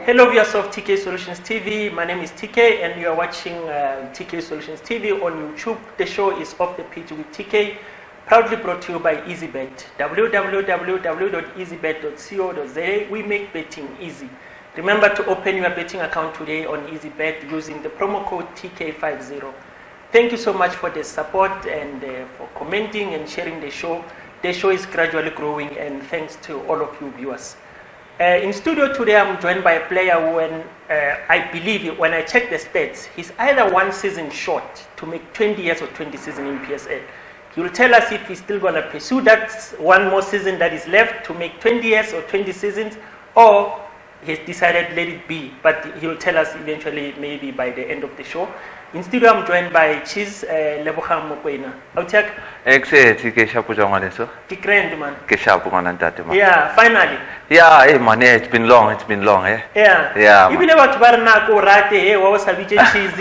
Hello viewers of TK Solutions TV, my name is TK and you are watching TK Solutions TV on YouTube. The show is Off the Pitch with TK, proudly brought to you by EasyBet. www.easybet.co.za. We make betting easy. Remember to open your betting account today on EasyBet using the promo code TK50. Thank you so much for the support and for commenting and sharing the show. The show is gradually growing and thanks to all of you viewers. In studio today, I'm joined by a player who, I believe, when I check the stats, he's either one season short to make 20 years or 20 seasons in PSL. He will tell us if he's still going to pursue that one more season that is left to make 20 years or 20 seasons, or he's decided let it be. But he will tell us eventually, maybe by the end of the show. In studio, I'm joined by Lebogang Mokoena. Yeah, finally. Yeah, hey man, it's been long, Yeah. Even about Barnako Rate, what was cheese?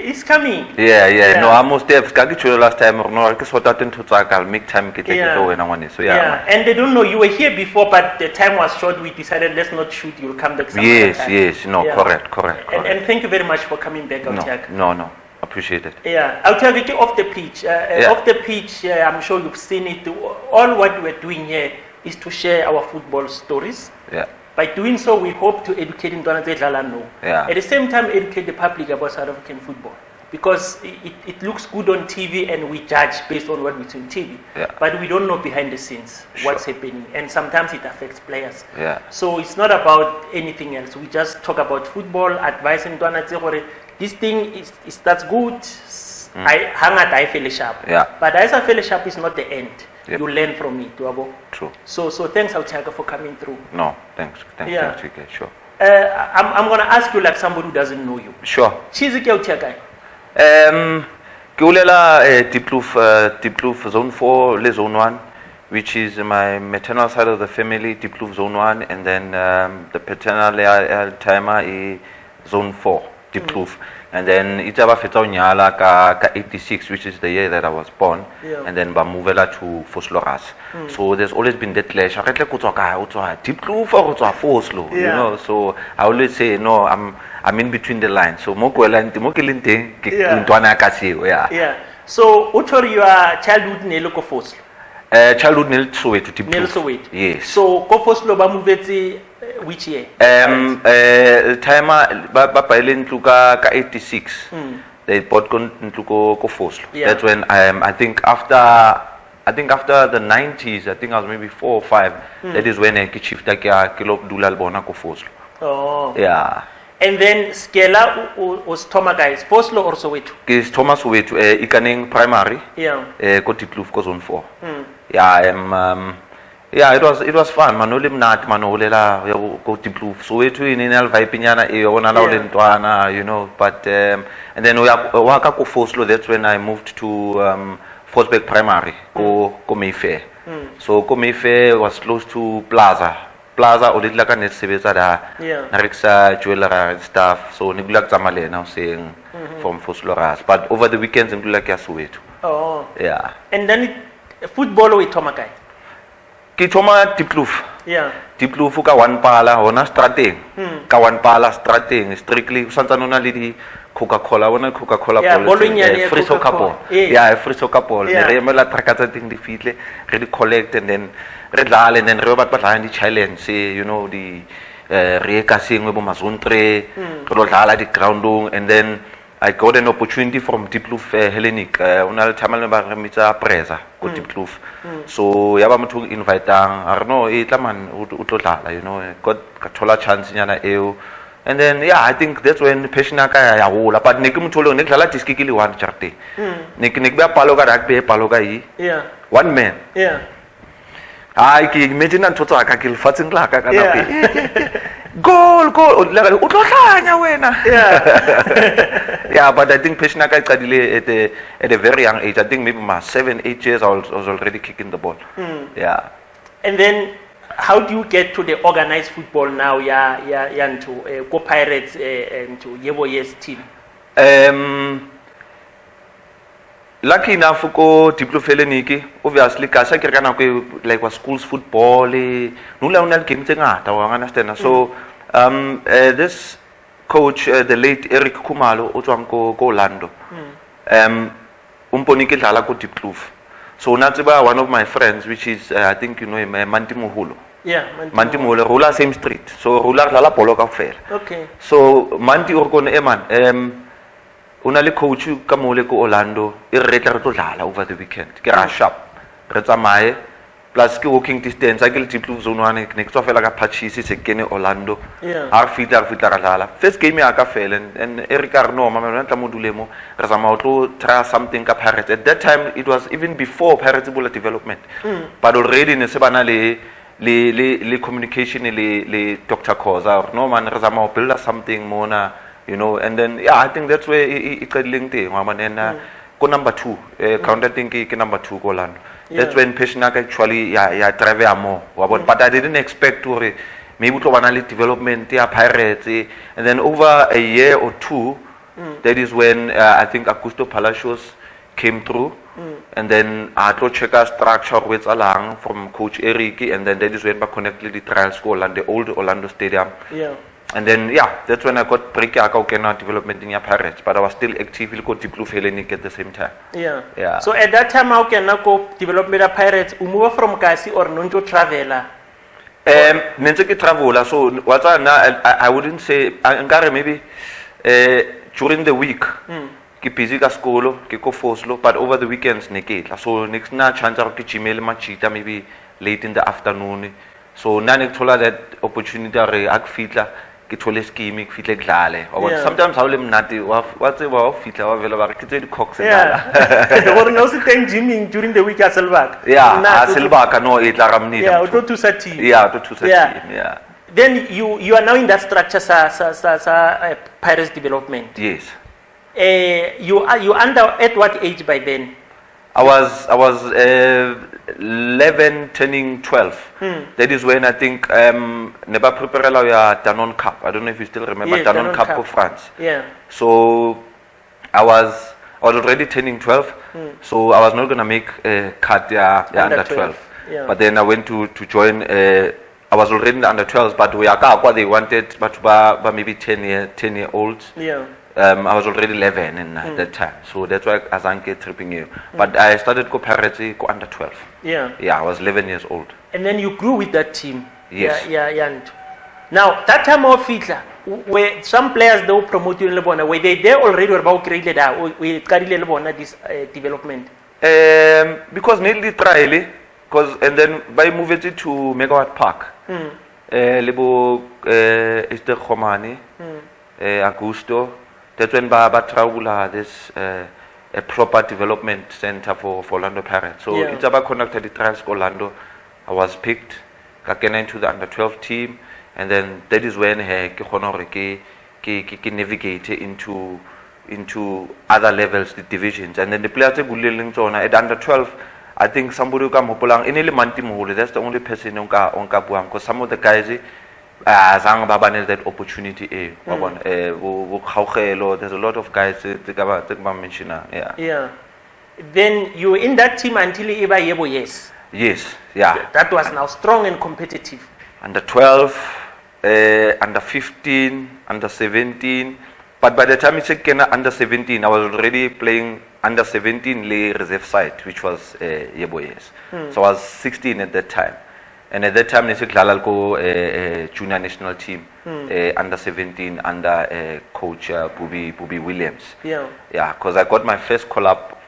It's coming. Yeah. No, I must have last time or no, I guess what I think I'll make time get so yeah. And they don't know you were here before, but the time was short. We decided let's not shoot. You'll come back some Yes, no, correct. And thank you very much for coming back, No. Appreciate it. Yeah, I'll tell you off the pitch. Off the pitch, I'm sure you've seen it. All what we're doing here is to share our football stories. Yeah. By doing so, we hope to educate At the same time, educate the public about South African football. Because it looks good on TV and we judge based on what we see on TV. Yeah. But we don't know behind the scenes what's happening. And sometimes it affects players. Yeah. So it's not about anything else. We just talk about football, advising this thing that's good. I feel sharp. Yeah. But as I feel sharp is not the end. Yep. You learn from it. True. So thanks, Autiaka, for coming through. No, thanks. Yeah. Thanks, sure. I'm going to ask you like somebody who doesn't know you. Sure. Chizike Autiaka. Kulela Diploof Zone 4, Le Zone 1, which is my maternal side of the family, Diploof Zone 1, and then the paternal timer is Zone 4, Diploof. And then Itaba Fetaunyala ka 86, which is the year that I was born, and then Bamuvela to Fosloras. So there's always been that clash. Diploof or Foslo, you know. So I always say, no, I'm in between the lines. So Yeah. So utori your childhood nelo ko Foslo. Childhood nil Soweto Diploof. Yes. So ko Foslo ba moveti which year? Time ba in ka 86. They bought ko Foslo. That's when I think after the 90s, I think I was maybe 4 or 5. That is when I shifted kilo dulal bona ko Foslo. Oh. Yeah. And then Skela was Thomas guys, Foslo or Soweto? Is Thomas Soweto ikaning primary. Yeah. Ko Diploof ko Zone 4. Yeah, it was fun. Manolim nat manolela go Diploof. Soweto in vibe nyana ona la ulentwana, you know. But and then waka ko Foslo. That's when I moved to Forsberg Primary. Go Mayfair. So go Mayfair was close to Plaza oditla ka nesebetsa da nariksa jewelry and stuff, so nigula tsamale now saying from Fosloras, but over the weekends ngula ka Soweto. Oh yeah. And then football with Tomakai ki Thoma Diploof. Yeah. Diploof ka one pala hona strateng ka one pala strateng strictly santanona le di Coca-Cola free soccer ball. Yeah, free soccer ball. Re emela trakatsa ting di fitle, re collect and then re dlala and then re ba tla di challenge, you know, the re ka sengwe bo mazone 3 re lo dlala di groundong, and then I got an opportunity from Diploof Hellenic. Una le thamela ba re mitsa presa go Diploof. So ya ba motho invitang a re no e tla man o tlo dlala, you know, got ka thola chance nyana eo. And then I think that's when passion ya hola, but nek mtholo nek dlala diski ke le one charte. Nek be palo ka rugby palo ka yi. Yeah. One man. Yeah. Ai ki imagine ntotsa ka ke lefatseng la ka pe. Goal o tlo hlanya wena. Yeah. Yeah, but I think passion ka qadile at a very young age. I think maybe my 7-8 years I was already kicking the ball. Yeah. And then how do you get to the organized football now? To Go Pirates and to Yeboye's team. Lucky enough ko Diploof Hellenic, obviously ka sa ke kana ko like was schools football nula una game tse ngata wa understand. So This coach, the late Eric Kumalo, Otwanko Orlando. Umponi ke dlala ko Deep Kloof. So natsiba one of my friends, which is I think you know him, Manti Moholo. Yeah, Manti Moholo, Rula same street. So Rula dlala polo ka fair. Okay. So Manti orkone eman unale coach ka mole ko Orlando, e re tla re tlo dlala over the weekend. Ke ra sharp. Re tsamaye plus ke walking distance a ke le Deep Kloof zone 1 ke ne ke tswa fela ka Pachisi se kene Orlando. Yeah. Har fitla ra dlala. First game ya ka fela and Eric Arno mama re tla modulemo re tsama tlo try something ka Pirates. At that time it was even before Pirates Bola development. But already ne se bana le communication le Dr. Khoza no man re tsama build something mona, you know, and then yeah I think that's where it linked mama nena ko number 2 counter thing ke number 2 ko Orlando. That's when Peshnak actually travel more. But I didn't expect to maybe to analyze development Pirates, and then over a year or two, that is when I think Augusto Palacios came through, and then I had to check our structure with along from Coach Eric, and then that is when I connected the trial school and the old Orlando Stadium. Yeah. And then that's when I got break development in your Pirates, but I was still actively got Deep Kloof Hellenic at the same time. Yeah. So at that time, how can I go development of Pirates? Move from Kasi or non-to traveler? Nentse traveler. So what I wouldn't say. Maybe during the week, ke busy ka school, ke ko Foslo, but over the weekends neketla. So next na chance ke Gmail machita maybe late in the afternoon. So na nekuthola that opportunity re akufitla ke thole scheme ke fihle kudlale. Sometimes ha o le mnati wa tseba wa fitla wa vela ba re ke tse di cocks dala. Or no se teng gymming during the week ya Selbaka. Yeah, Selbaka no e tla ramnile. Yeah, to thusa team. Yeah, to thusa team. Yeah. Then you are now in that structure sa Pirates development. Yes. You under at what age by then? I was 11 turning 12. That is when I think neba preparela ya Danone Cup. I don't know if you still remember Danone Cup for France. Yeah. So I was already turning 12. So I was not gonna make a cut under 12. Yeah. But then I went to join. I was already in the under 12s, but they wanted but maybe 10 year olds. Yeah. I was already 11 at that time, so that's why I was tripping you. But I started Pirates under 12. Yeah. Yeah, I was 11 years old. And then you grew with that team. Yes. Yeah. Now that time of Fitla, where some players they were promoted in Lebona, were they there already or about created or we carried Lebona this development? Because nearly trial, and then by moving it to Megawatt Park, Lebo Esther Khomani, Augusto. That's when Baba Traula this a proper development center for Orlando Pirates. So it's about conducted the trials Orlando. I was picked, got into the under 12 team, and then that is when ke navigate into other levels, the divisions, and then the players at under 12. I think somebody who come hopolang inili Manti Moholo. That's the only person on buang, because some of the guys. Zang babane that opportunity there's a lot of guys that mention. Yeah. Then you were in that team until Eba Yebo, yes. Yes, yeah. That was now strong and competitive. Under 12, under 15, under 17. But by the time it's under 17, I was already playing under 17 lay reserve side, which was Yebo, yes. So I was 16 at that time. And at that time, I was junior national team, under 17, under coach Bubi Williams. Yeah. Yeah, because I got my first call up,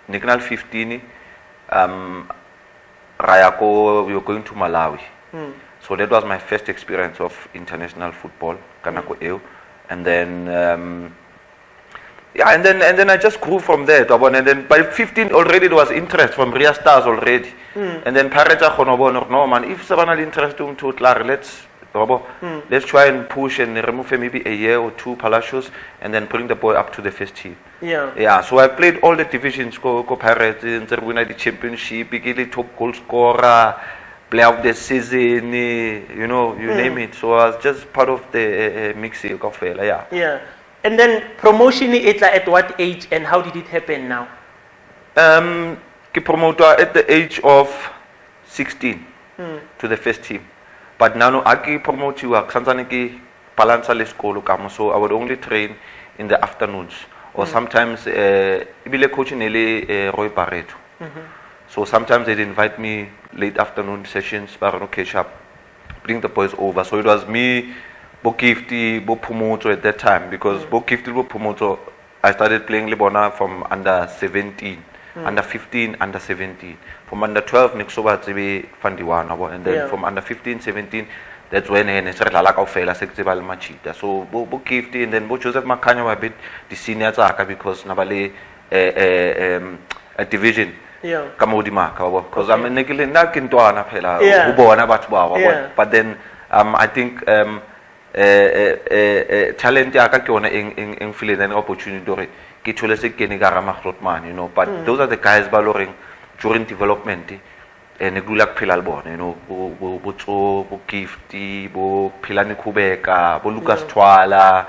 National 15, Rayako, we were going to Malawi. So that was my first experience of international football, Kanako EU. And then, and then I just grew from there. And then by 15 already there was interest from Ria Stars already. And then Pirates are no man, if someone is interested let's try and push and remove maybe a year or two Palacios and then bring the boy up to the first team. Yeah. So I played all the divisions, go Pirates, win the championship, big top goal scorer, player of the season, you name it. So I was just part of the mix of Yeah. And then promotion at what age and how did it happen now? Promoted at the age of 16 to the first team. but now aki promote you santsane ke balance le sekolo kamo, so I would only train in the afternoons or sometimes ibile coaching ele Roy Barreto. So sometimes they'd invite me late afternoon sessions, but no catch up, bring the boys over. So it was me, Bo Gifty, Bo Pumoto at that time, because Bo Gifty, Bo Pumoto, I started playing Lebona from under 17, under 15, under 17. From under 12, Nixoba Tibi Fandiwana, and then from under 15, 17, that's when I started like Aufela, Sectibal Machita. So Bo Gifty, and then Bo Joseph Makanya a bit the senior Zaka, because Nabale a division. Because I'm a not Kintuana Pela, Ubona Batwa, but then I think talent Yakakona in filling an opportunity, Kitulesi Kenigara Mahrotman, you know, but those are the guys baloring during development and a Gulak Pilalbon, you know, Buto, Bukifti, Bu Pilani Kubeka, Bu Lucas Twala,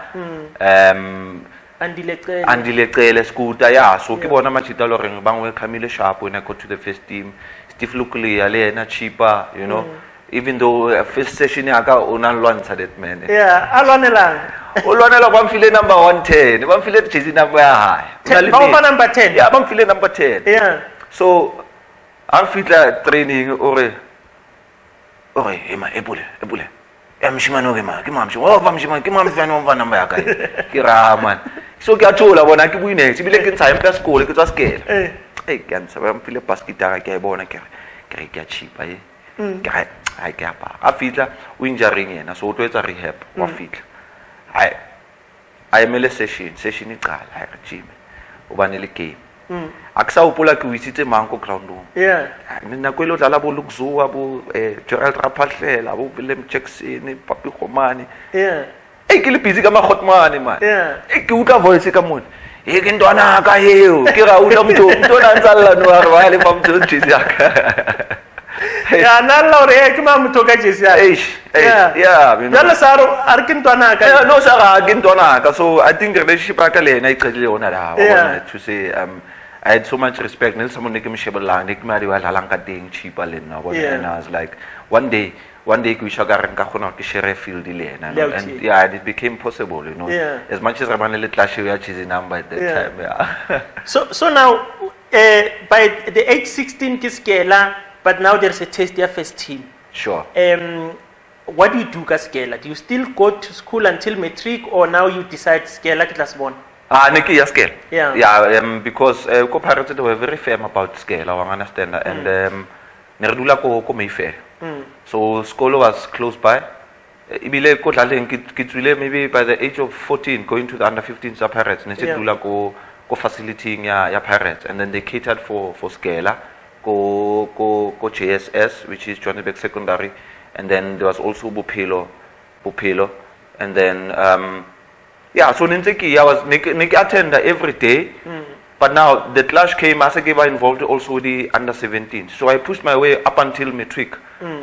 Andile scooter, yeah. So keep on machita loring bang Camille Sharp when I got to the first team. Steve Lukuli, Alena cheaper, you know. Even though first session I got on lunch at it, man. Yeah, Alonela one feeling number 110, one feeling chasing number high. Number 10. Yeah, I'm feeling number 10. Yeah. So I'm feeling training or Emma Ebule. Mshimano gema kimamshi wa vamshima kimamshi vano mva namba yaka kiraman so kuyathola bona kibuyine sibile ke time ka school ke tsa scale hey kansa ba mphile basketara ke bona ke chipa ke ai ke apa a fitla o injuring yena so o tloetsa rehab wa fitla ai mele session iqala ai gym o bane le game aksa upola ke wisitse manko ground room mina kwelo dlala bo Luxuwa bo Gerald Rapahlela bo Willem Jackson Papi Khomane ke le busy ka makhotmane man ke utlwa voice ka mona ke ntwana ka heo ke ra utlwa motho na ntsalla no a re ba le mamtho ntshisi yaka nalla ore ke mamtho ka jesi yeah jalo saro ar ke ntwana ka no sara ke ntwana ka, so I think relationship ka le na iqedile ona la to say I had so much respect. Nel someone like me shebelang, like me adiwa lalang ka ding cheaper lena. And I was like, one day we shall go and go share field and yeah, it became possible, you know. As much as I'm a little clash, we are choosing number at that time. Yeah. So now, by the age 16 Kiskela, but now there's a test their first team. Sure. What do you do Kaskela? Do you still go to school until matric, or now you decide Skela class 1? Nikki, scale. Yeah, because co-parents were very firm about scale, I understand. And Neredula ko Mayfair. So school was close by. Ibile ko dlaleng kitwile maybe by the age of 14 going to the under 15 pirates. Nesedula ko facility ya pirates, and then they catered for scala ko JSS, which is Johannesburg Secondary, and then there was also Bupelo, and then yeah, so Ninteki, I was Nik attender every day, but now the clash came as I gave involved also the under 17. So I pushed my way up until matric. But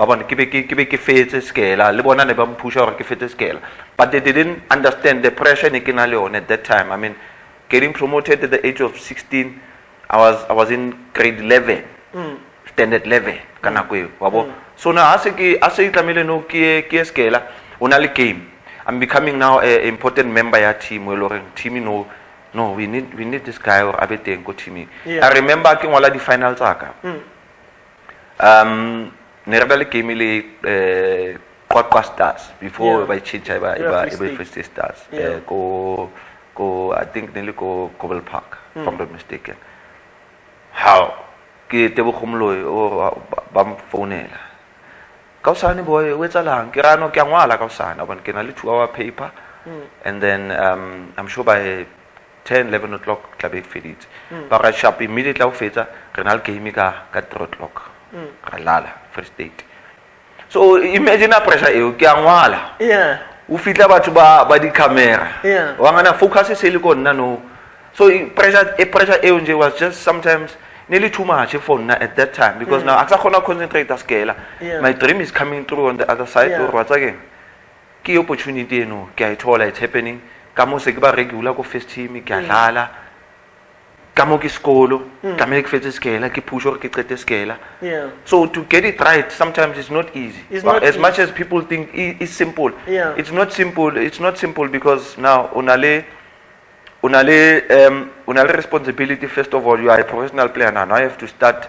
they didn't understand the pressure on at that time. I mean, getting promoted at the age of 16, I was in grade 11, standard level. So now as I scale, only came. I'm becoming now an important member of your team. Team, you know, we need this guy or abete go team. I remember the finals. Never came in Stars before I changed by Free Stars. I think nearly go Cobble Park, if I'm not mistaken. How? Get the Humlo or Bam Fonela. Kausani boy, wait a long, Kirano Kamwala Kausana, one can only 2 hour paper, and then I'm sure by 10, 11 o'clock, Club Fedit. But I shop immediately of Feta, Renal Kimiga, got 3 o'clock. Ralala, first date. So imagine a pressure, you Kamwala. Yeah. Who feel about by the camera. Yeah. Wangana focus silicon nano. So pressure was just sometimes nearly too much for at that time, because now I cannot concentrate the scale. My dream is coming through on the other side. Or what's again? Key opportunity, no, it's happening. Kamo segba regular go first team, Galala. ka mo ke sekolo tlamehile ke fetse skela ke push or ke qete skela. Yeah. So to get it right sometimes it's not easy. It's not as easy. much as people think it's simple. Yeah. It's not simple because now unale responsibility. First of all, you are a professional player now. Now you have to start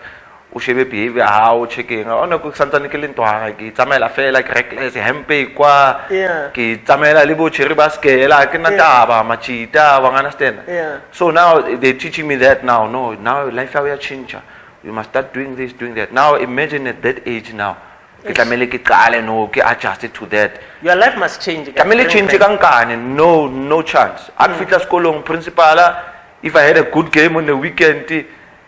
ushebe behavior how checking. Ona go santane ke lentwa ke tsamela fela ke reckless hempe kwa ke tsamela le bo cherry baskela ke na taba machita wa understand. Yeah. So now they're teaching me that now. No, now life will change. You must start doing this, doing that. Now imagine at that age now. Ke tlamele ke qale no ke adjust to that. Your life must change. Tlamele change kankane. No chance. Akufika skolong principala if I had a good game on the weekend.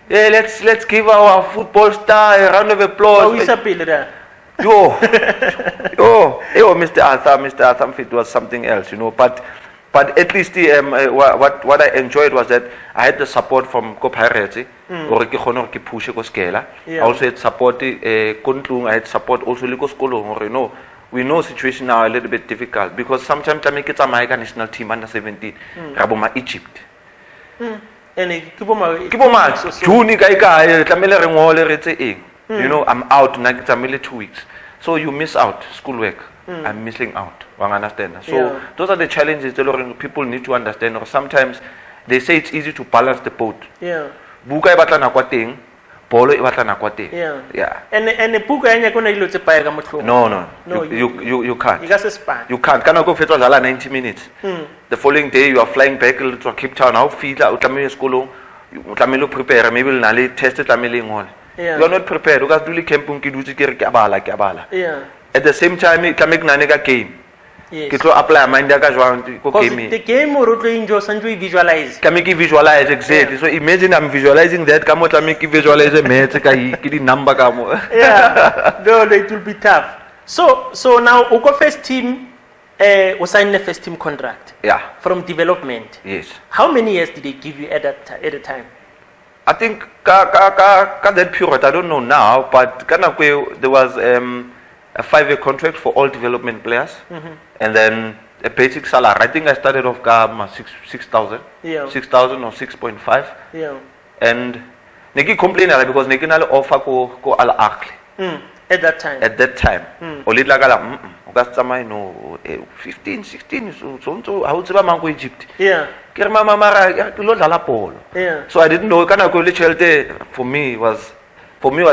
Yeah, let's give our football star a round of applause. Oh, Mr. Arthur, it was something else, you know. But at least what I enjoyed was that I had the support from Pirates, or ke push ko skela. I also had support Kuntlung. I had support also liko skolo. You know, we know situation now a little bit difficult because sometimes I make it a national team under 17. Raboma Egypt. And Kiboma Juni kai tlamele re ngole re tse eng. You know, I'm out na tlamele 2 weeks. So you miss out schoolwork. I'm missing out. Wang understand. So those are the challenges that people need to understand. Or sometimes they say it's easy to balance the boat. Yeah. Buka e batla na kwa teng, polo e batla na kwa teng. Yeah. And the buka enya kona dilo tse pae ka motlhong. No. You can't. You can't. Kana go fetwa dlala 90 minutes. The following day you are flying back to Cape Town. How fila o tlamele sekolong, o tlamele prepare maybe na le test tlamele ngole. You are not prepared. O ka dule campung ke dutse ke re ke abala. Yeah. At the same time tlamele ke nane ka game. Yes. Ke tlo apply mind ya ka jwang ko game. The game o rotlo enjoy sanjo visualize. Ka make visualize exactly. So imagine I'm visualizing that ka mo tla make visualize maths ka ke di number ka mo. Yeah. No, it will be tough. So now o go first team o sign the first team contract. Yeah. From development. Yes. How many years did they give you at the time? I think ka that period I don't know now, but kana there was a 5-year contract for all development players, and then a basic salary. I think I started off 6,000, 6,000 or 6.5. Yeah. And neki complain because neki nale offer ko Al Ahly. At that time. At that time, olidla kala ukasama no 15, 16 so how tseba mango Egypt. Yeah. Ke mama mara lo dlala polo. Yeah. So I didn't know kana ko le chelte for me was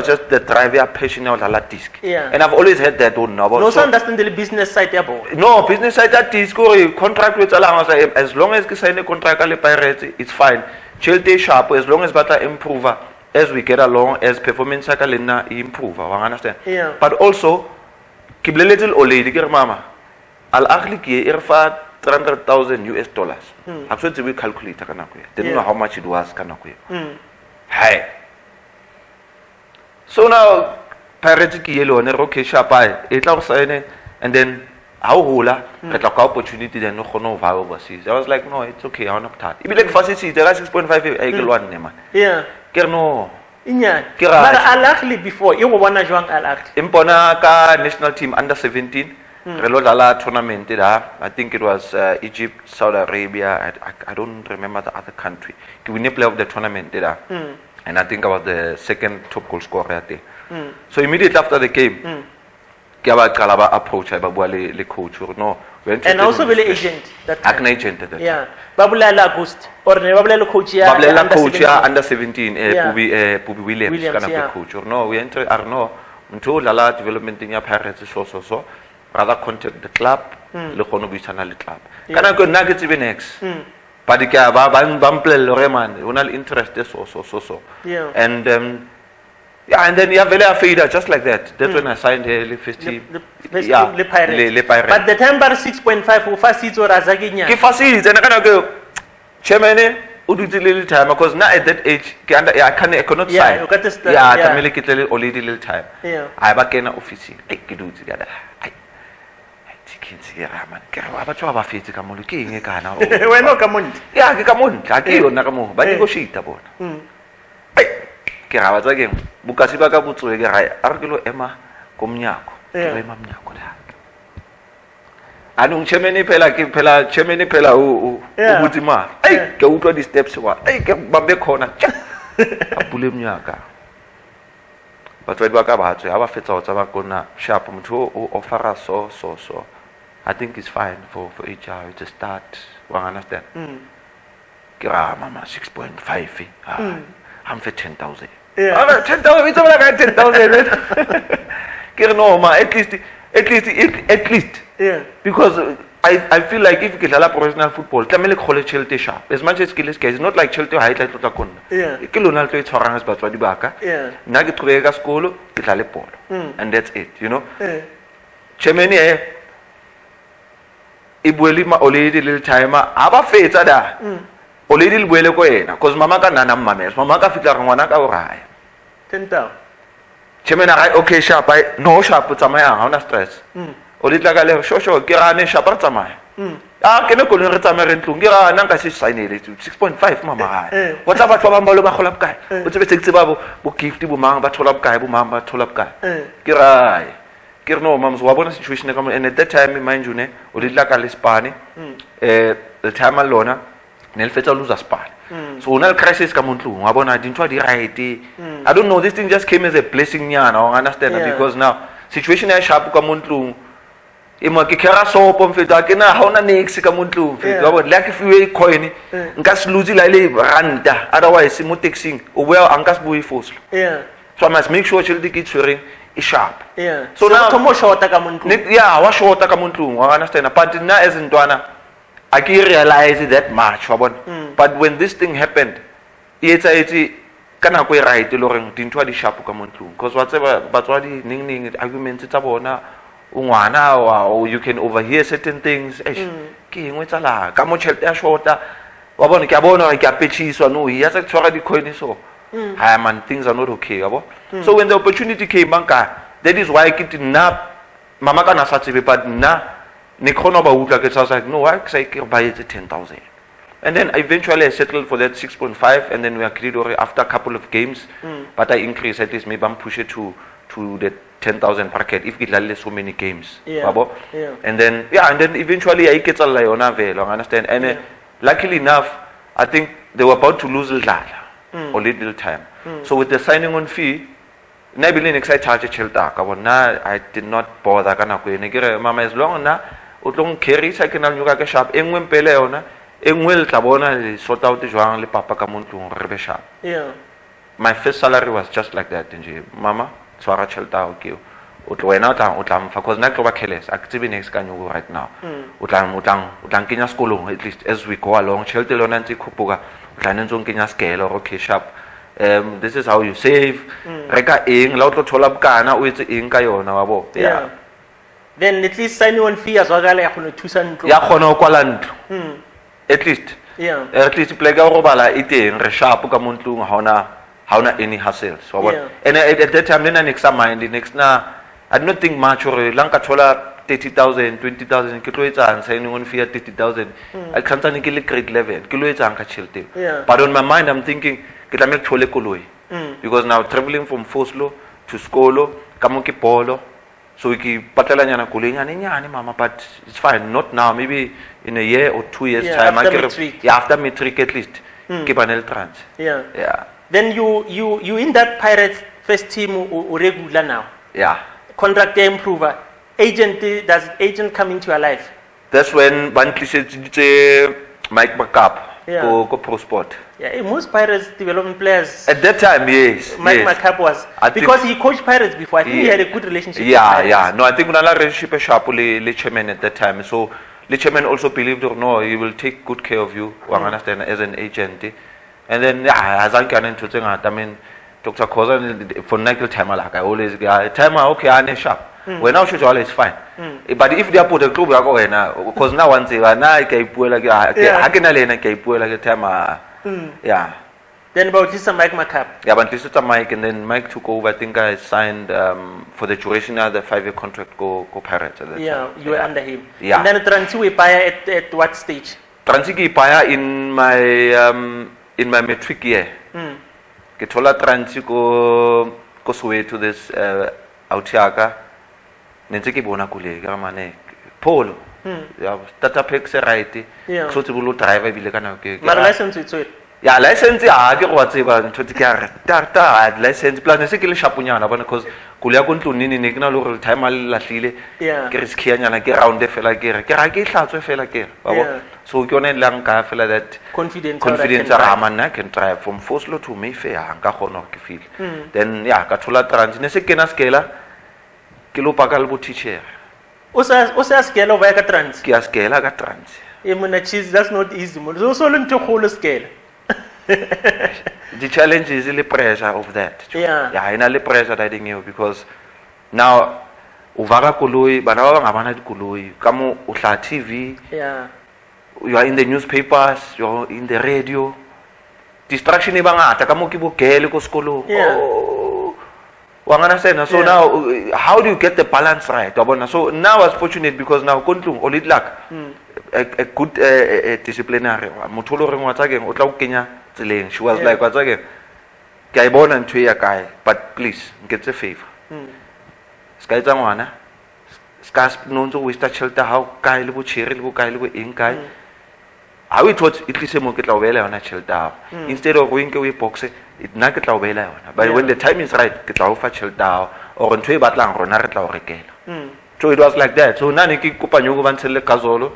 just the drive, passion of the disc. Yeah. And I've always had that on. No, so understand the business side about. No, business side that disc or contract with Alama. As long as you sign a contract with Pirates, it's fine. Chelte sharp as long as better improver. As we get along, as performance sakalina improve. I understand. Yeah. But also, kible little ole digger mama. Al Ahly ki irfa $300,000 US. Absolutely we calculate kanakuya. Didn't know how much it was kanakuya. Hey. So now Pirates ki yellow and okay shapai. It now sign and then how hula get like opportunity then no va overseas. I was like, no, it's okay, I'm not tired. It be like facility, there are 6.5 equal one man. Yeah. Kerno. Inya. But Al Ahly before, you wanna join Al Ahly. Impona ka national team under 17. Relodala tournament I think it was Egypt, Saudi Arabia. I don't remember the other country. We didn't play of the tournament and I think I was the second top goal scorer there. So immediately after the game, Kalaba approach le coach or no. And also the agent that time. Agent that yeah. Babulala August or Babulala coach Babulala coach under 17 Pubi Williams kind of the coach or no we enter Arno until Lala development in your parents so rather contact the club le khono buisana le club kana go nuggets even next but ke ba play Loreman unal interest so yeah. And and then you have a fader just like that. That's when I signed the first team. Le Pirates. But the time bar 6.5 who first seats or Azaginya. Ki first seats and I cannot go chairman udu little time because now at that age I cannot sign. You got to start. Yeah, I can make it only little time. Yeah. I back in office. I do together. Man, abatho ba fetse ka mo le ke eng e kana wena ka monte ya ke ka monte a ke yona ka mo ba di go shita bona ke ra batsa ke bukasi ba ka botswe ke ra a re ke lo ema ko mnyako ke lo ema mnyako la anong chairman phela o butse mara ke utlwa di steps wa ke bambe khona a bule mnyaka batswadi ba ka ba tswe ha ba fetsa go tsaba kona sharp motho o offera so I think it's fine for HR. It's a start. You understand? Ke ra mama 6.5 I'm for 10,000. Yeah. 10,000 it's like 10,000. Ke no ma at least. Yeah. Because I feel like if you play professional football, tlamele college Chelsea sharp. As much as skills is not like Chelsea high like tla konna. Yeah. Ke lona tlo itshwarang as batswadi ba ka. Yeah. Nna ke tloga ka sekolo ke tlale bolo. And that's it, you know. Yeah. Chemeni ibueli ma oledi little time aba fetsa da oledi le buele ko yena cause mama ka nana mmamela mama ka fitla re ngwana ka o raya 10,000 chemena ga okay sharp no sharp tsamaya ha ona stress oledi la ka le sho ke rane sharp ra tsamaya ke ne ko le re tsamaya re ntlong ke ra nna ka se signele 6.5 mama ga wa tsa batho ba bang ba lo ba gola bokae o tsebe se tseba bo gift bo mang ba thola bokae bo mang ba thola bokae ke ra ke no mams wa bona situation ka mo and at that time mind you ne o ditla ka le Spain the time alona ne le fetsa lose Spain so una crisis ka mo ntlong wa bona dintwa di right I don't know this thing just came as a blessing nyana I understand because now situation ya sharp ka mo ntlong e mo ke kera so pomfeta ke na ha ona next ka mo ntlong fetsa wa bona like if you coin nka se lose la le randa otherwise mo taxing o boya anka se boe foslo so I must make sure children get swearing is sharp. Yeah. So now tomo shorta ka muntu. Yeah, wa shorta ka muntu. I understand. But now as in Dwana, I can realize that much. But when this thing happened, it's kana ko right loreng dintwa di sharp ka muntu. Because whatever batswadi ning arguments tsa bona ungwana or you can overhear certain things. Ke engwe tsala ka mo chelta ya shorta. Wa bona ke a bona ke a pechiswa no. Ya tsa tshwara di coin so. Hi man, things are not okay. So when the opportunity came, that is why I get mama kana sa tsebe but na ne khona ba utla ke sa like no I say ke buy it 10,000. And then eventually I settled for that 6.5 and then we agreed after a couple of games but I increased at least maybe I'm push it to the 10,000 bracket if it so many games. And then eventually I get a yona velo, understand? And luckily enough I think they were about to lose Lala. Or little time. So with the signing on fee, I did not bother kana mama as long na utlong carry sa kana nyuka ka shop engwe pele yona engwe tla bona sort out jwang le papa ka montlong re be sharp. My first salary was just like that nje mama swara chelta okay o tlo wena o tla mfa cause na tlo ba careless active next ka nyuko right now o tla kenya sekolong at least as we go along chelte lona ntse khuphuka okay sharp this is how you save reka eng la o tlo thola bokana o etse eng ka yona wa bo then at least sign on fee as wagala ya khona thusa ntlo ya khona o kwala ntlo at least play ga go bala iteng re sharp ka montlong ha ona any hassles wa bona and at that time then next mind next na I don't think much or lanka thola 30,000, 20,000, ke tlo etsa signing on fee 30,000. I can't think ke grade 11. Ke lo etsa ka chelte. But on my mind I'm thinking ke tla me thole koloi. Because now traveling from Foslo to Skolo, ka mo ke polo. So ke patela nyana koloi nyane mama but it's fine not now maybe in a year or 2 years time after matric at least. Ke banel trans. Then you in that Pirates first team o regular now. Contract improver. Does agent come into your life? That's when Bantli said Mike Backup go pro sport. Most Pirates development players at that time, yes. Mike Backup was because he coached Pirates before. I think he had a good relationship. No, I think we had a relationship sharp with chairman at that time. So the chairman also believed or no, he will take good care of you. Understand as an agent. And then as I can into I mean Dr. Koza for Nigel Timer like I always Timer okay I sharp. When now show is fine. But if they put a club because now one say na ke ipuela ke ha ke na lena ke ipuela ke Timer. Then about this Mike Macap. But this is Mike and then Mike took over. I think I signed for the duration of the 5-year contract go Pirates at that time. You were under him. And then Transi we buy at what stage? Transi ki buy in my matric year. Ke thola Transi ko Soweto this Autiaka. Nentse ke bona kule ka mane Polo ya starter pack se right so tse bolo driver bile kana ke mara license o tswela ya license ha ke go tseba ntho tse ke a re ta license plan se ke le shapunyana bona because kule ya kontlong nini ne ke na le gore time a le lahlile ke re skhianyana ke round fela ke re ke ra ke hlatswe fela ke ba bo so ke yone lang ka fela that confidence ra man can drive from Foslo to Mayfair nka gona ke feel then ya ka thola trans ne se kena skela ke lo paka le bo teacher o sa skela ba ka trans ke a skela ka trans mona cheese that's not easy mo so le ntho kholo skela the challenge is the pressure of that ina le pressure that you because now uvaka koloi bana ba bang abana dikoloi ka mo o hla TV you are in the newspapers you are in the radio distraction e bangata ka mo ke bogele ko sekolo wangana sena so now how do you get the balance right wabona so now I was fortunate because now kontlong o lit luck a good disciplinary motho lo reng wa tsa keng o tla o kenya tseleng she was like wa tsa keng ke a bona ntwe ya kae but please get a favor ska etsa ngwana ska no ntse o waste shelter how kae le bo chere le bo kae le bo eng kae how it was it lise mo ke tla o bela yona shelter instead of going ke we box it na ke tla o bela yona but when the time is right ke tla o fa shelter or ntwe e batlang rona re tla o rekela so it was like that so nane ke kopanya go bantshele kazolo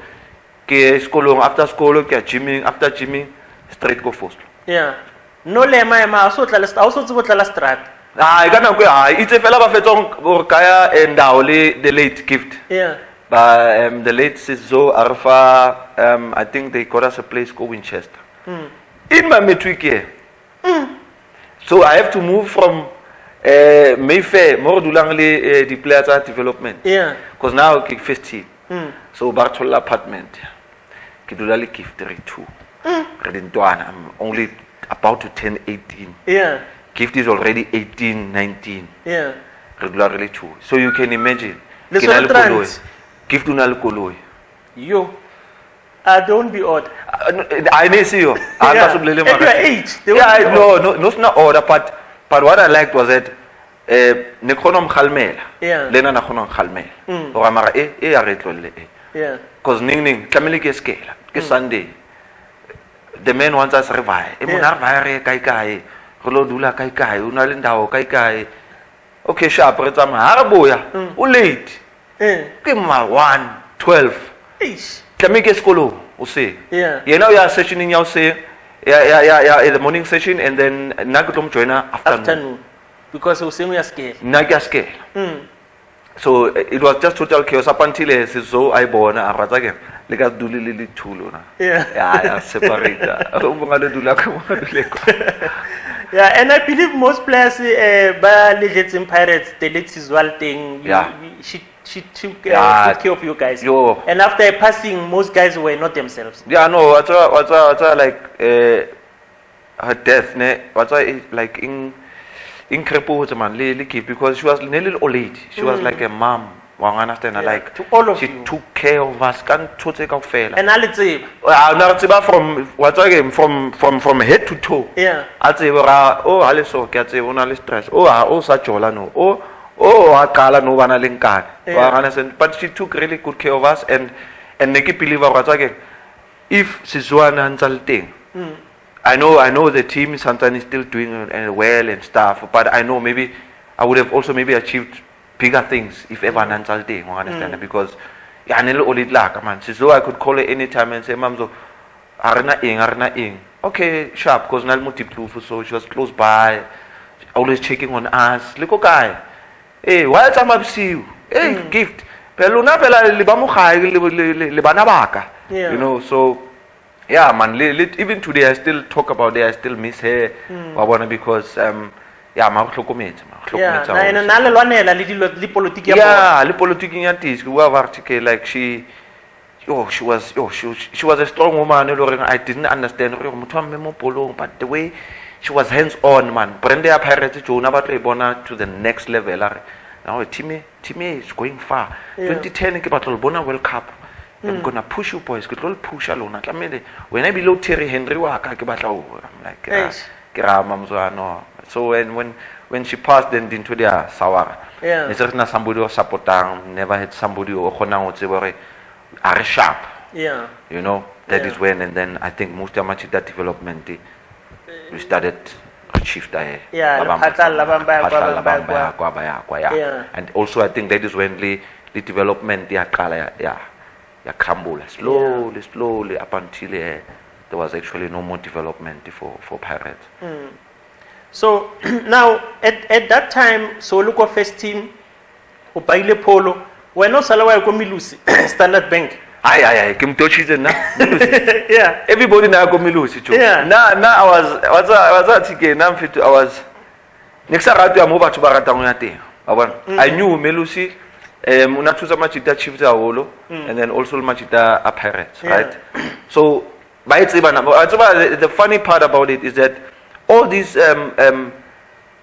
ke sekolong after school ke gymming after gymming straight go Foslo no lema ema so tla le sta o so tsebo tla la strat e kana go itse fela ba fetsong go kaya endao le the late gift but the late Sizo Arfa I think they got us a place called Winchester in my matric year so I have to move from Mayfair more dulang le the players development because now kick first team so Bartol apartment ke dula le gift 32 re dintwana I'm only about to turn 18 gift is already 18 19 re dula re le 2 so you can imagine ke na le koloi gift una le koloi yo don't be odd I may see you anga so blele mara age no it's not odd but what I liked was that ne khona mkhalmela lena na khona mkhalmela o ga mara ya re tlolle because ning tlamele ke skela ke Sunday the man wants us revive mona revive kai go lo dula kai una le ndawo kai okay sharp re tsama ha re boya o late ke ma 1:12 tlamele ke skolo o se yena ya sessioning ya o se ya in the morning session and then na go tlo joina afternoon because o sengwe ya scale na ke scale so it was just total chaos up until Sizo I bona a ratsa ke le ka dule le thulo na ya separate o bonga le dula ka mo dule ko and I believe most players ba legends Pirates the late Sizwal thing she took good care of you guys and after passing most guys were not themselves no what's like her death ne what's like in Krepo man le because she was a little old lady she was like a mom wa understand like to all of she you. Took care of us kan tshotse ka fela and ale tseba na tseba from what's again from head to toe a tseba ra hale so ke a tseba ona le stress o sa jola no a qala no bana le nkane wa understand but she took really good care of us and ne ke believe what's again if Sizwana ntsalteng I know the team Sundowns is still doing well and stuff, but I know maybe I would have also maybe achieved bigger things if ever Nansalde, you understand? Because I man. So I could call her anytime and say, Mamzo, arena ing. Okay, sharp, because Nal multiple so she was close by, always checking on us. Look, guy. Hey, why am I see you? Hey, gift. Peluna pela libana baka. You know, so yeah, man. Even today, I still talk about it. I still miss her. Because yeah, ma hlokometse. Na le lwanela le politiki ya bona. Yeah, le politiki ya tis. We have article like she was a strong woman. I didn't understand. But the way she was hands on, man. Brenda ya Pirates Jona ba tlo bona to the next level. Now team is going far. 2010 ke batlo bona World Cup. I'm gonna push you boys. Ke tlo push alona. Tlamele when I below Terry Henry wa ka ke batla o. I'm like ke ra mamzwana. So when she passed then into their sawara. It's not somebody who supportang, never had somebody who khona go tseba re are sharp. Yeah. You know, that Yeah. is when, and then I think most of that development, we started shift ahead. Yeah, Yeah. And also I think that is when the development slowly up until there was actually no more development for Pirates. So now at that time, so look at first team, Upaile Polo, when no Salawa Milusi, Standard Bank. Aye, Kim Tochi na. Yeah. Everybody na go Milusi too. Yeah. I was next ratu ya mova to baratangate. I knew Melusi unatuza machita chiefs awolo and then also machita a Pirates, right? So by the funny part about it is that all these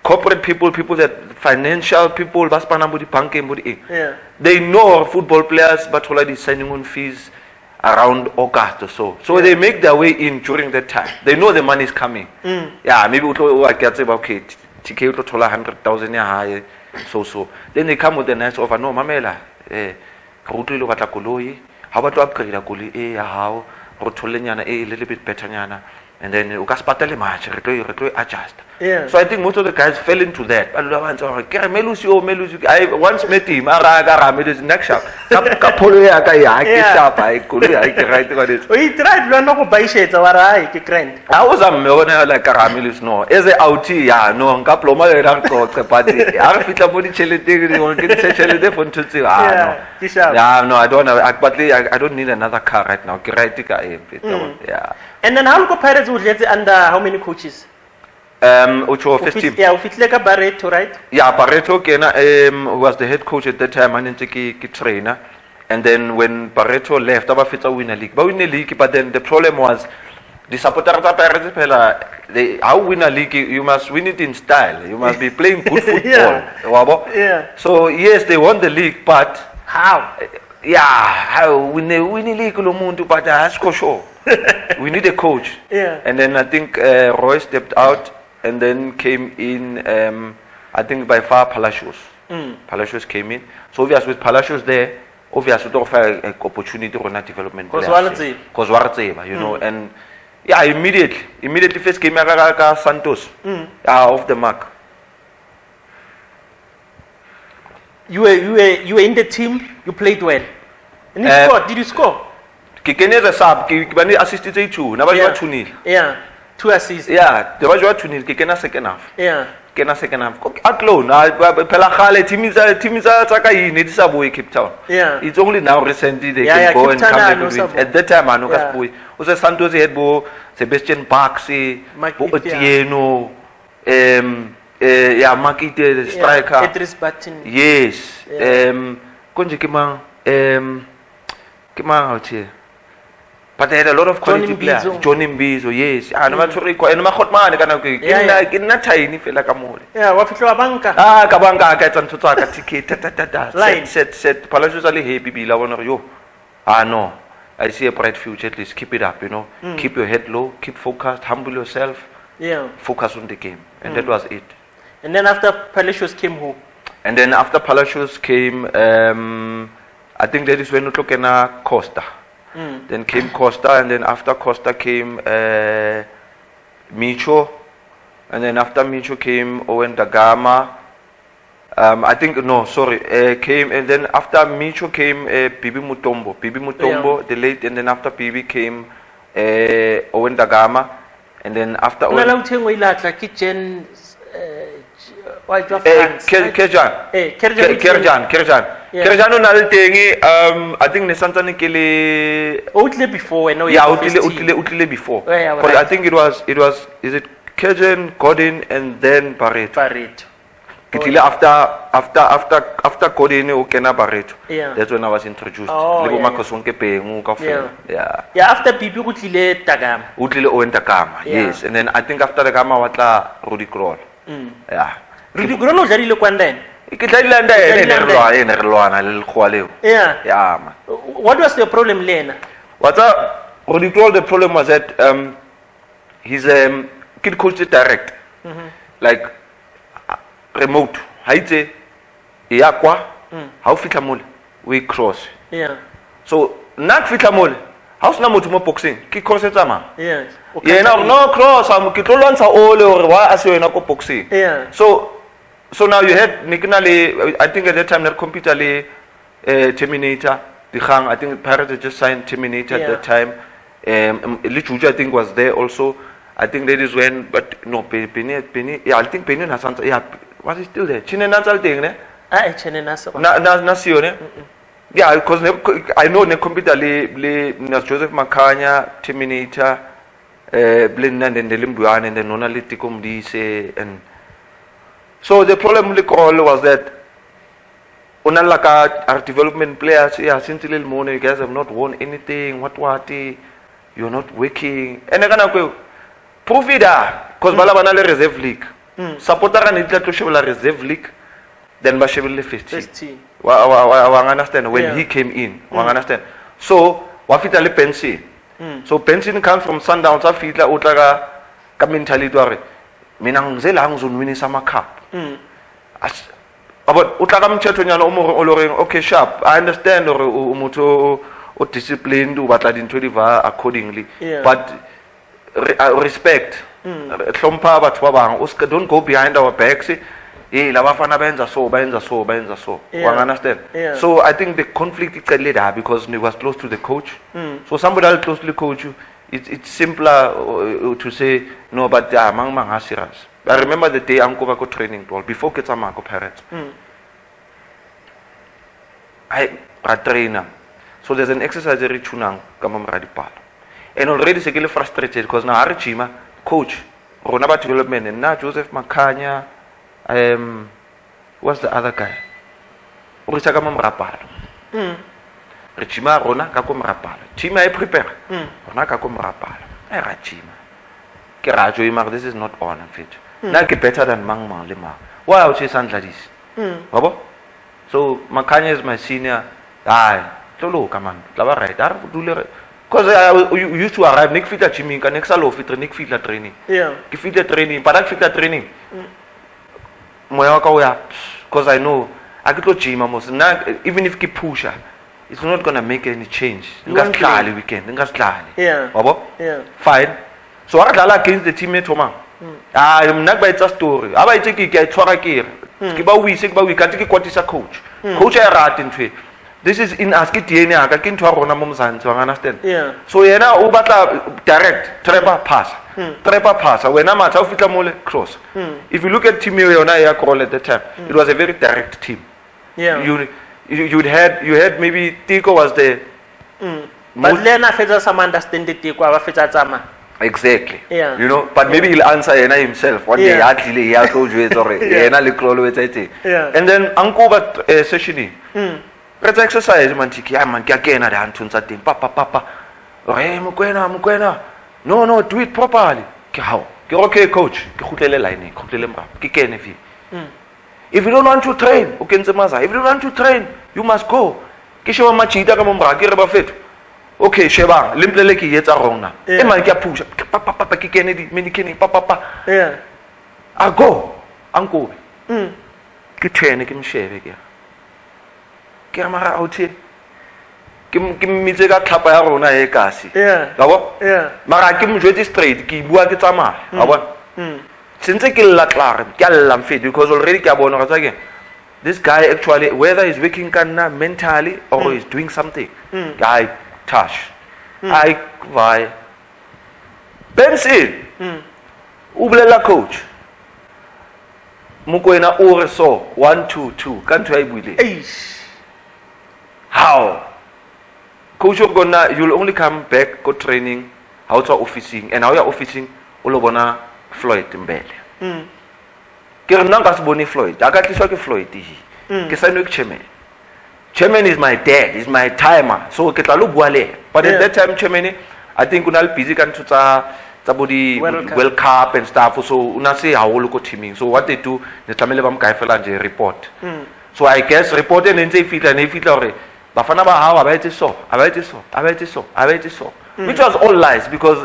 corporate people that financial people, they know football players, but already signing on fees around August or so. So they make their way in during that time. They know the money is coming. Yeah, maybe I get okay, TK to 100,000 high, so. Then they come with the nice offer. No, Mamela, how about to upgrade a gully? How? A little bit better. And then you can start the match, adjust. Yeah. So I think most of the guys fell into that. I once met him. Next shop. We tried to buy shades of I was a millionaire like Caramelis. No, as a outie, no, a couple of my party. I fit a body chili no, I don't know. But I don't need another car right now. Yeah. And then how Pirates would get under how many coaches? Which was 15. Yeah, if like a Barreto, right? Yeah, Barreto was the head coach at that time and trainer. And then when Barreto left, I fit a winner league. But win the league, but then the problem was the supporters of Pirates, they how win a league, you must win it in style. You must be playing good football. Yeah. So yes, they won the league, but how? Yeah, how win the league but that's for sure. We need a coach. Yeah. And then I think Roy stepped out and then came in, I think by far Palacios. Palacios came in. So obviously with Palacios there, obviously to offer an opportunity for development. Because you know, and yeah, immediately first came Santos. Off the mark. You were in the team, you played well. And you scored. Did you score? Kikene sub, kibani assisted two. Never you 2-0. Yeah. 2 assists. Yeah, there was 2-0. Kikena second half. Yeah. Kena second half. At low. Now, Pelakale, team is Takai, need Subway, Cape Town. Yeah. It's only now recently they can go and come back with it. At that time, I know Casboy. Was a Santos Headbo, Sebastian Baxi, Otieno, Makite, striker. Idris Batin. Yes. Konji Kimang out here. But they had a lot of quality players. Johnny Mbizo, yes. And I'm sure and my hot man can not tiny feel like a mole. Yeah, what if you are banker? Kabanga gets on to talk a ticket. Set Palacios Ali hey Bibi one of you. No. I see a bright future, at least keep it up, you know. Keep your head low, keep focused, humble yourself. Yeah. Focus on the game. And that was it. And then after Palacios came who? And then after Palacios came I think that is when Utlokena Costa. Then came Costa, and then after Costa came Micho, and then after Micho came Owen Dagama. I think came, and then after Micho came Bibi Mutombo, the late, and then after Bibi came Owen Dagama, and then after Owen. Kerjan. Kerjano nalitengi I think ne santani kele outle before no utile before. But I think it was is it Kerjan, Gordon and then Barreto. Kitile after Gordon ukena Barreto. Yeah. That's when I was introduced. Lebogang Mokoena. Yeah, after Bibi utile Dagama. Utile Owen Dagama. Yes, and then I think after Dagama watla Rudy Kroll. Yeah. Rudy Kroll o jarile kwandene. Yeah. What was the problem, Lena? What he told the problem was that he's kid coached direct, like remote. Haite, Iakwa, how fitamul we cross. Yeah. So nak fitla mole ha o sena motho mo boxing ke cross etsa mang Yes. yena no cross ke tlo lwantsha ole hore wa a se wena ko boxing Yeah. so now you had niknale I think at that time that computer le Terminator the gang I think Pirates had just signed Terminator at that time le Juju I think was there also I think that is when but no Penny yeah I think Penny Nasanta yeah was he still there Chine Nansal thing ne Chene naso. na sio ne yeah because I know ne computer le Joseph Makanya Terminator Blinda and the Limbuan and then Nona Litikum Dise and so the problem with the call was that unalaka our development players yeah since little morning you guys have not won anything what you're not working and I go prove it because bala bana le reserve league supporter kan itla tlo shebela reserve league then ba shebele first team wa understand when he came in wa understand so wa fita le pension so pension comes from Sundowns afitla o tla ka mentality wa re mina ngizela ngizonwinisa ama cup but o tla ka mthetho nyana o mo o loreng okay sharp I understand or umotho o disciplined o batla dintho di va accordingly but respect hlompa batho ba bang don't go behind our backs la bafana benza so you understand so I think the conflict is later because he was close to the coach so somebody else close to the coach it's simpler to say no but mang are serious I remember the day Uncle go training ball before Ketsamako Pirates I trainer so there's an exercise tunang kama mradipala and already sekele frustrated because now Archima coach rona ba development and now Joseph Makanya what's the other guy o ritsa kama mrapala Richima rona ka ko mrapala team I prepare rona ka ko mrapala Rachima ke rajo imar this is not on fit na ke better than mang le mang why o sandla dis babo so Makanya is my senior tolo man laba right ar dule because I used to arrive nik fitla chiming ka nek salo fitra nik fitla training ke fitla training padak fitla training moya ka ya because I know I get to gym almost now even if ke pusha it's not going to make any change ngashlali weekend ngashlali babo fine so I dlala against the teammate Thoma mna ba etsa story aba itse ke a tshwara ke ba wise ke ba wi ka ke kwatisa coach ya rata ntwe this is in ask DNA aka ke ntwa rona mo mzanzi wa understand so yena o batla direct trapper pass wena matha o fitla mole cross if you look at team yona ya call at the time it was a very direct team you had maybe Tiko was there but Lena fetsa some understand Tiko aba fetsa tsama exactly you know but maybe he'll answer yena himself one day atlile ya go jwetsa re yena le clolo wetsa and then ankuba session let's exercise man tiki man ke kena da nthuntsa teng papa Mokoena no do it properly ke how ke okay coach ke khutlele line khutlele mra ke kene fi if you don't want to train o kentse maza if you don't want to train you must go ke sheba machita ka momra ke re ba fetu okay sheba limplele ke yetsa rona e man ke a pusha papa ke kene di meni kene papa a go ankobe ke train ke mshebe ke mara out ke mitse ka tlhapa ya rona e kasi yabo mara ke mjwetse straight ke bua ke tsamaya yabo since ke la klar ke alla mfedi because already ke a bona ga tsake this guy actually whether he's working kana mentally or he's doing something guy touch I vai Bensin ublela coach Mokoena o so 1 2 2 kan try buile how coach gonna you'll only come back go training how to officing and how you officing o lo bona Floyd mbele ke re nna ka se bone Floyd aka tliswa ke Floyd ke sa no ke chairman is my dad is my timer so ke tla lo bua le but at that time chairman I think una le busy kan tsa body World Cup and stuff so una se haholo ko teaming so what they do ne tlamele ba mkaefela nje report so I guess report and ntse fitla hore bafana ba hawa ba etse so which was all lies because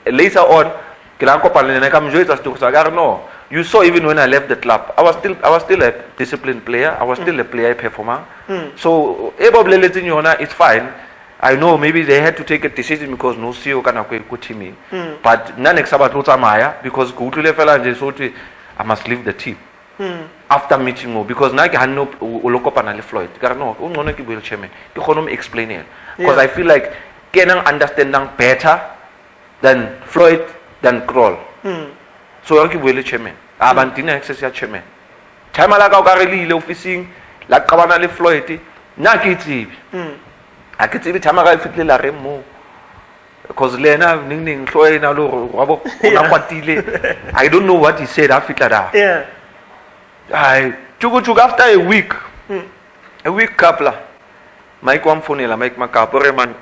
later on ke la kopana le ka mjwetsa story sa ga no you saw even when I left the club I was still a disciplined player I was still a player performer so ebo bleleting yona it's fine I know maybe they had to take a decision because no CEO kana go team. But none except Maya because go to level and so I must leave the team. After meeting mo because na ke hanno o lokopana le Floyd. Ka no, o ngone ke buel chairman. Ke khono explain it because I feel like ke nang understanding better than Floyd than Kroll. So ke buel chairman. Abantina access ya chairman. Time la ka o ka re le officing la qabana le Floyd na ke tsibi. A ke tsibi time ga fitlela re mo because lena ning Floyd na lo rabo ona kwatile. I don't know what he said after that. Yeah. I took after a week couple. Mike one phone la Mike makapore man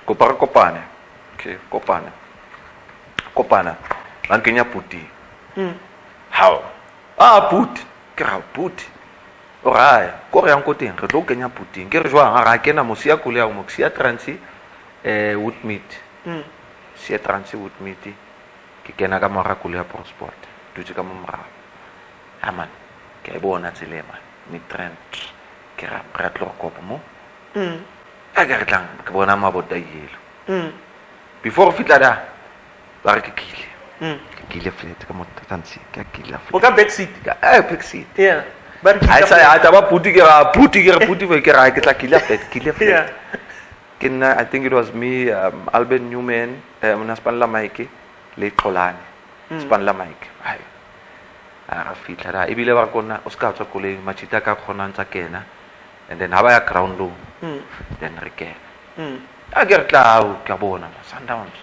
kopane. Okay, kopana. Man kenya puti. How? Put. Kera put. Alright. Ko re yang ko teng re tlo kenya puti. Ke re jwang ga kena mosia kole ya mo sia transi wood meat. Sia transi wood meat. Ke kena ka mara kole ya transport. Dutse ka mo mara. Aman, ke bona tselema mitrend ke ra tlo kopa mo aga tlang ke bona mabota yelo before fitla da ba re ke kile flat ka mo tansi ke kile flat o ka back seat back seat yeah ba re ai sa ya taba puti ke ra puti ke ra ke tla kile flat yeah kena I think it was me Albert Newman mona spanla Mike le Xolane spanla Mike ai a fitla da ebile ba kona o ska tswa kole machita ka khona ntsa kena and then haba ya ground low then re ke a ke tla ka bona Sundowns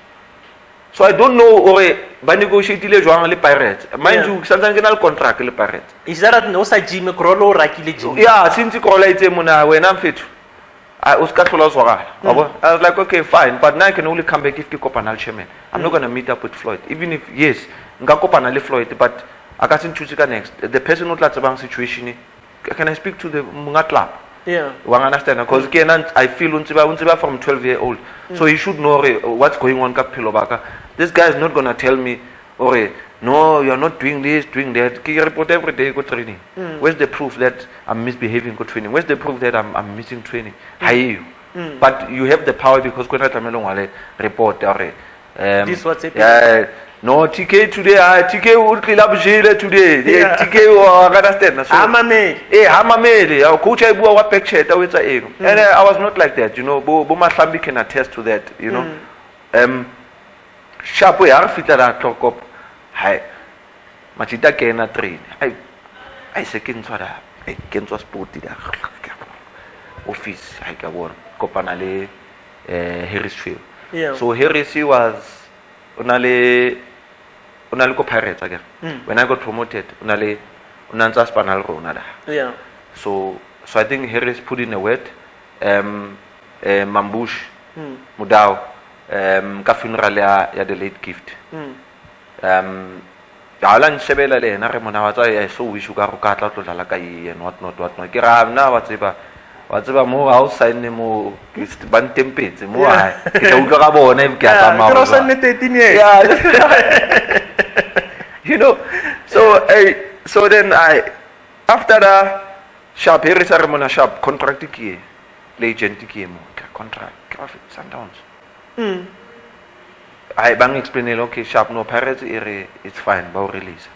so I don't know or ba negotiate le jwang le Pirates mind you santsang ke na le contract le Pirates is that no sa Jimmy Krolo ra ki le Jimmy yeah since Krola itse mona wena mfethu o ska hlola swagala babo I was like okay fine but now I can only come back if ke kopana le chairman I'm not going to meet up with Floyd even if yes nga kopana le Floyd but I can't choose next. The person not like bang situation. Can I speak to the Munga club? Yeah. Wang understand because I feel untiba from 12-year-old. So he should know what's going on kapilo baka. This guy is not gonna tell me, no, you're not doing this, doing that. Can you report every day go training? Where's the proof that I'm misbehaving go training? Where's the proof that I'm missing training? You. But you have the power because kona tamelong wale report this what's it? No, TK today, TK would clean up jail today. TK or understand. Hamamele. Our coach I bought what picture that was and I was not like that, you know. Boma Sambi can attest to that, you know. Sharp way, I fit that talk up. Hi, Machita can train. I second soda. I can't was put it office. I can work. Copanale Harris Field. So Harris was unale ko Pirates again. When I got promoted, unale unanza spanal ronada. Yeah. So I think Harris put in a word. Mambush, Mudao, ka funeral ya the late gift. Alan Sebela le na re mona wa tsa so wish ka go ka tla tlola ka ye and what not. Ke ra na wa tseba mo ha o sign mo ban tempetse mo ha ke tla utlwa ka bona e ke a tsamaya ke rosa ne 13 years yeah you know so then I after that sharp Harris are mona sharp contract ki legend ki mo contract ka Sundowns I bang explain okay sharp no Pirates it's fine ba release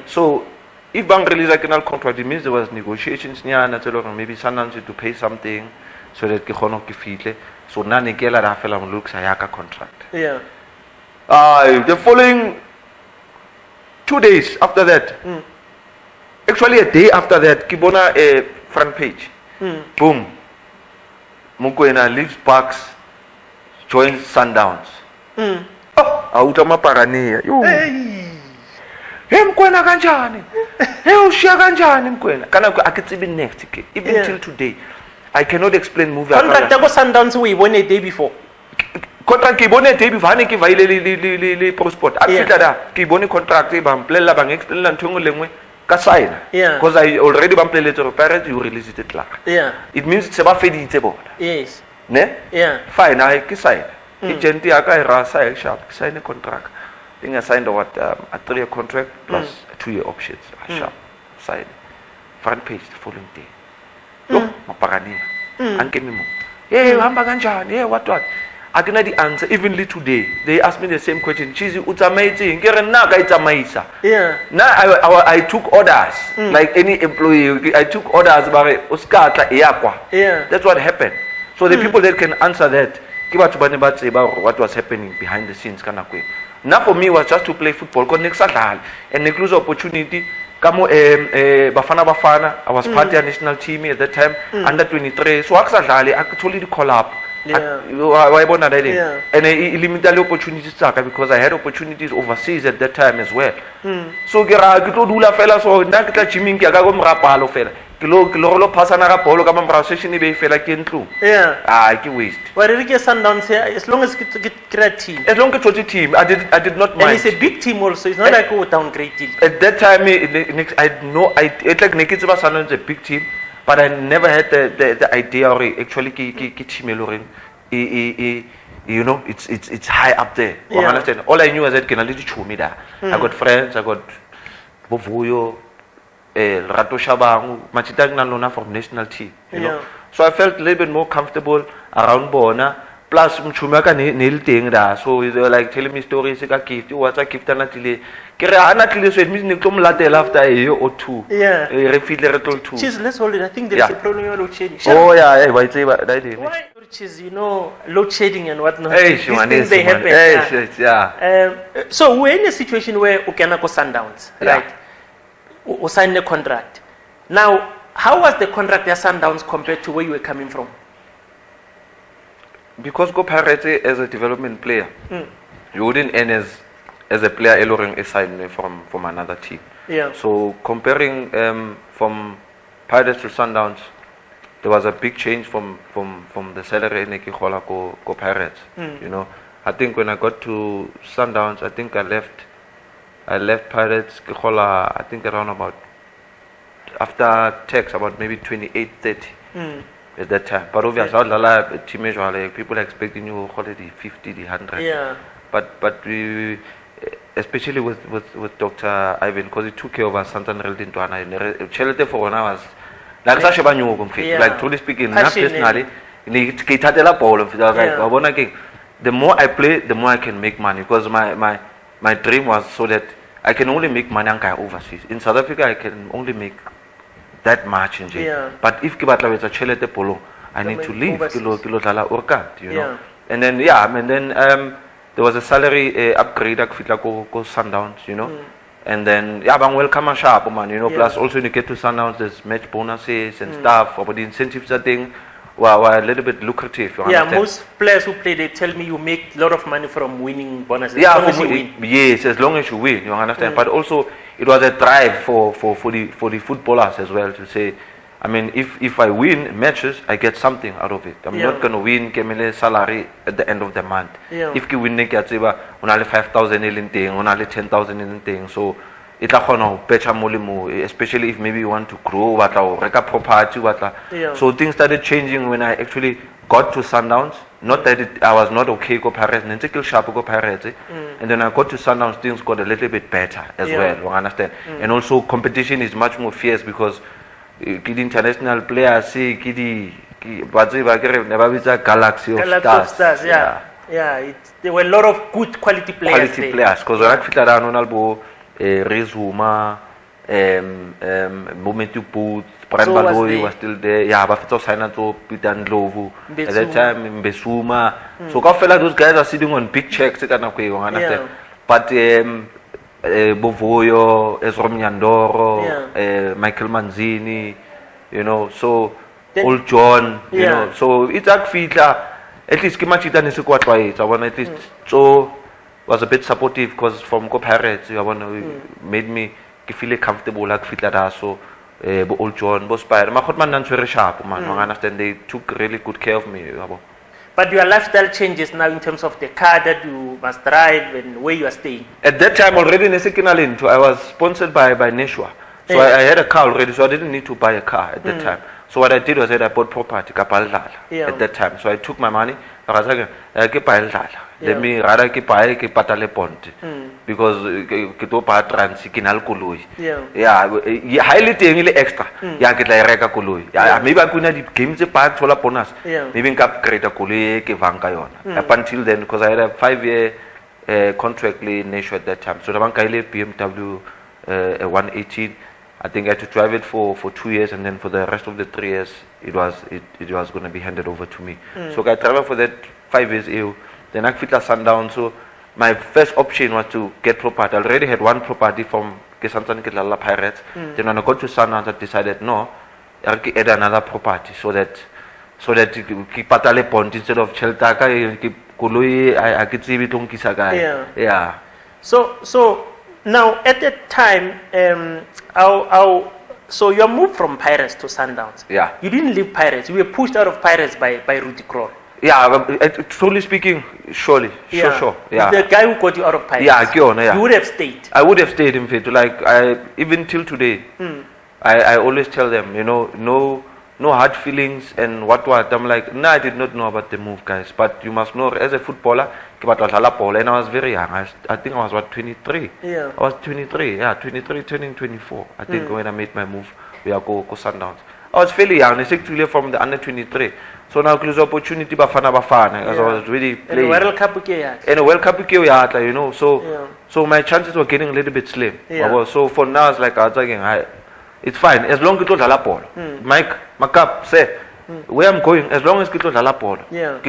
so if bank release a canal contract, it means there was negotiations near maybe Sundowns to pay something so that ke khono ke fitle so nane ke la ra fela mo looks ayaka contract. Yeah. The following 2 days after that. Actually a day after that, Kibona a front page. Boom. Mokoena leaves Parks, joins Sundowns. Autama parania. Mkwena kanjani ushiya kanjani mkwena kana akitsibi next even till today I cannot explain movie contract go Sundowns we won a day before contract ke bone day before ne ke vaile le pro sport after that ke bone contract ba mplela bang explain la nthong lengwe ka sign because I already ba mpeletse re parents you release it clock it means se ba feditse bona yes ne fine I ke sign agent ya ka ra sign sharp sign a contract I think I signed a 3-year contract plus 2-year options. Sharp. Signed. Front page the following day. Look, maparania. Anke mimo. Hey, hamba kanjani? Hey, what? I cannot the answer. Evenly today, they asked me the same question. Chizi, utamaiti, ngere na ka itamaisa. Yeah. Now I took orders, like any employee. I took orders bare uskata iyakwa. Yeah. That's what happened. So the people that can answer that, about what was happening behind the scenes, kana kwe. Now for me it was just to play football. Because next and next lose opportunity. Kamo Bafana. I was part of the national team at that time, under 23. So I actually call up. Yeah. And I limited opportunities because I had opportunities overseas at that time as well. So I told Ula fella so nakita chiming kya go mrapalo fella. Kilo pasana ka polo ka mambra session be fella kentlu. Yeah. I waste. Well, really Sundowns here as long as it get great team. As long as it's a team, I did not mind. And it's a big team also. It's not like a downgrade team. At that time, it's like Nikitsuba Sundowns is a big team. But I never had the idea or actually you know, it's high up there. You understand? All I knew was that can only show me that. I got friends, I got Bovuyo, Rato Shabangu, Machitag Nalona from national team. You know? So I felt a little bit more comfortable around Bona. Plus, Mchumaka nail thing da. So they were like telling me stories. Like, gift, what's a gift? Anatile. Anatile, so it means Nikom latte after a year or two. Yeah. Refill a little too. Cheese, let's hold it. I think there's a problem with load shedding. Oh, yeah, why say that? Why? Cheese, you know, load shedding and whatnot. Hey, these things they happen. Yeah. So we're in a situation where Ukenako Sundowns, right? We signed a contract. Now, how was the contract at Sundowns compared to where you were coming from? Because go Pirates as a development player, you wouldn't earn as a player alone assigned from another team. Yeah. So comparing from Pirates to Sundowns, there was a big change from the salary in Ekihola go Pirates. You know, I think when I got to Sundowns, I think I left Pirates Kihola, I think around about after tax about maybe 28-30. At that time, but obviously, people are expecting you already 50, 100. Yeah. But we, especially with Dr. Ivan, because he took care of us, Santan Reldin to Anna. Chelete for 1 hour, like Sasha Banyu, like truly speaking, not personally. The more I play, the more I can make money. Because my dream was so that I can only make money overseas. In South Africa, I can only make that much in jail. But if Kibatla is a chelete polo, I need to leave kilo tala urkant, you know. And then there was a salary upgrade at go Sundowns, you know. And then bang welcome a sharp man, you know, plus also when you get to Sundowns there's match bonuses and stuff, but the incentives I think were a little bit lucrative. You understand? Most players who play they tell me you make a lot of money from winning bonuses. Yeah, yes, as long as you win, you understand. But also it was a drive for the footballers as well to say, I mean, if I win matches, I get something out of it. I'm not going to win Kemile salary at the end of the month. If you win, only 5,000 in thing, only 10,000 in thing. So it's especially if maybe you want to grow, property. So things started changing when I actually got to Sundowns. Not that I was not okay go Pirates, and then I got to Sundowns, things got a little bit better as well. You understand? And also competition is much more fierce because international players see galaxy of stars. There were a lot of good quality players. Because when I fit around Rezuma, Momentu Booth, Brian Baloyi was still there. Yeah, but it's also to Peter Ndlovu at that time, Mbesuma. So those guys are sitting on big checks. But Bovoyo, Ezrom Nyandoro, Michael Manzini, you know, so Old John, you know, so it's like at least Kimachita Nisukwa I want at least so was a bit supportive because from Go Pirates, I want made me feel comfortable like Fitla so Old John, Bo Spider, man very sharp, man. I understand they took really good care of me. But your lifestyle changes now in terms of the car that you must drive and where you are staying. At that time already in I was sponsored by Neshwa. So I had a car already, so I didn't need to buy a car at that time. So what I did was that I bought property at that time. So I took my money. Let me rather buy patale bond because kito pa trans kinal kului. Yeah, highly tengile extra. Yeah, get like reka kului. Yeah, maybe I couldn't di games pa chola bonus. Maybe cap create a kului ke vanka yon. Up until then, because I had a 5-year contract nation at that time. So the bank BMW 118. I think I had to drive it for 2 years, and then for the rest of the 3 years, it was going to be handed over to me. So I traveled for that 5 years. Then I fit Sundowns. So my first option was to get property. I already had one property from Kesantan Kitlala Pirates. Then when I got to Sundowns, I decided no, I could add another property so that keep patale point instead of Cheltaka, keep Kului. I could see it on Kisaga. Yeah. So now at that time, so you moved from Pirates to Sundowns. Yeah. You didn't leave Pirates. You were pushed out of Pirates by Rudy Kroll. Yeah, truly speaking, surely. Sure. Yeah. The guy who got you out of Pirates. Yeah, you would have stayed. I would have stayed in fact. Like even till today, I always tell them, no hard feelings and what. I'm like, no, I did not know about the move, guys. But you must know, as a footballer, and I was very young. I think I was 23. Yeah. I was 23. Yeah, 23, turning 24. I think when I made my move, we are go Sundowns. I was fairly young. I actually from the under 23. So now close opportunity bafana. As I was really playing. And World Cup So my chances were getting a little bit slim. Yeah. So for now it's like it's fine as long as it was ball. Mike, Makap say where I'm going, as long as it was ball. Yeah.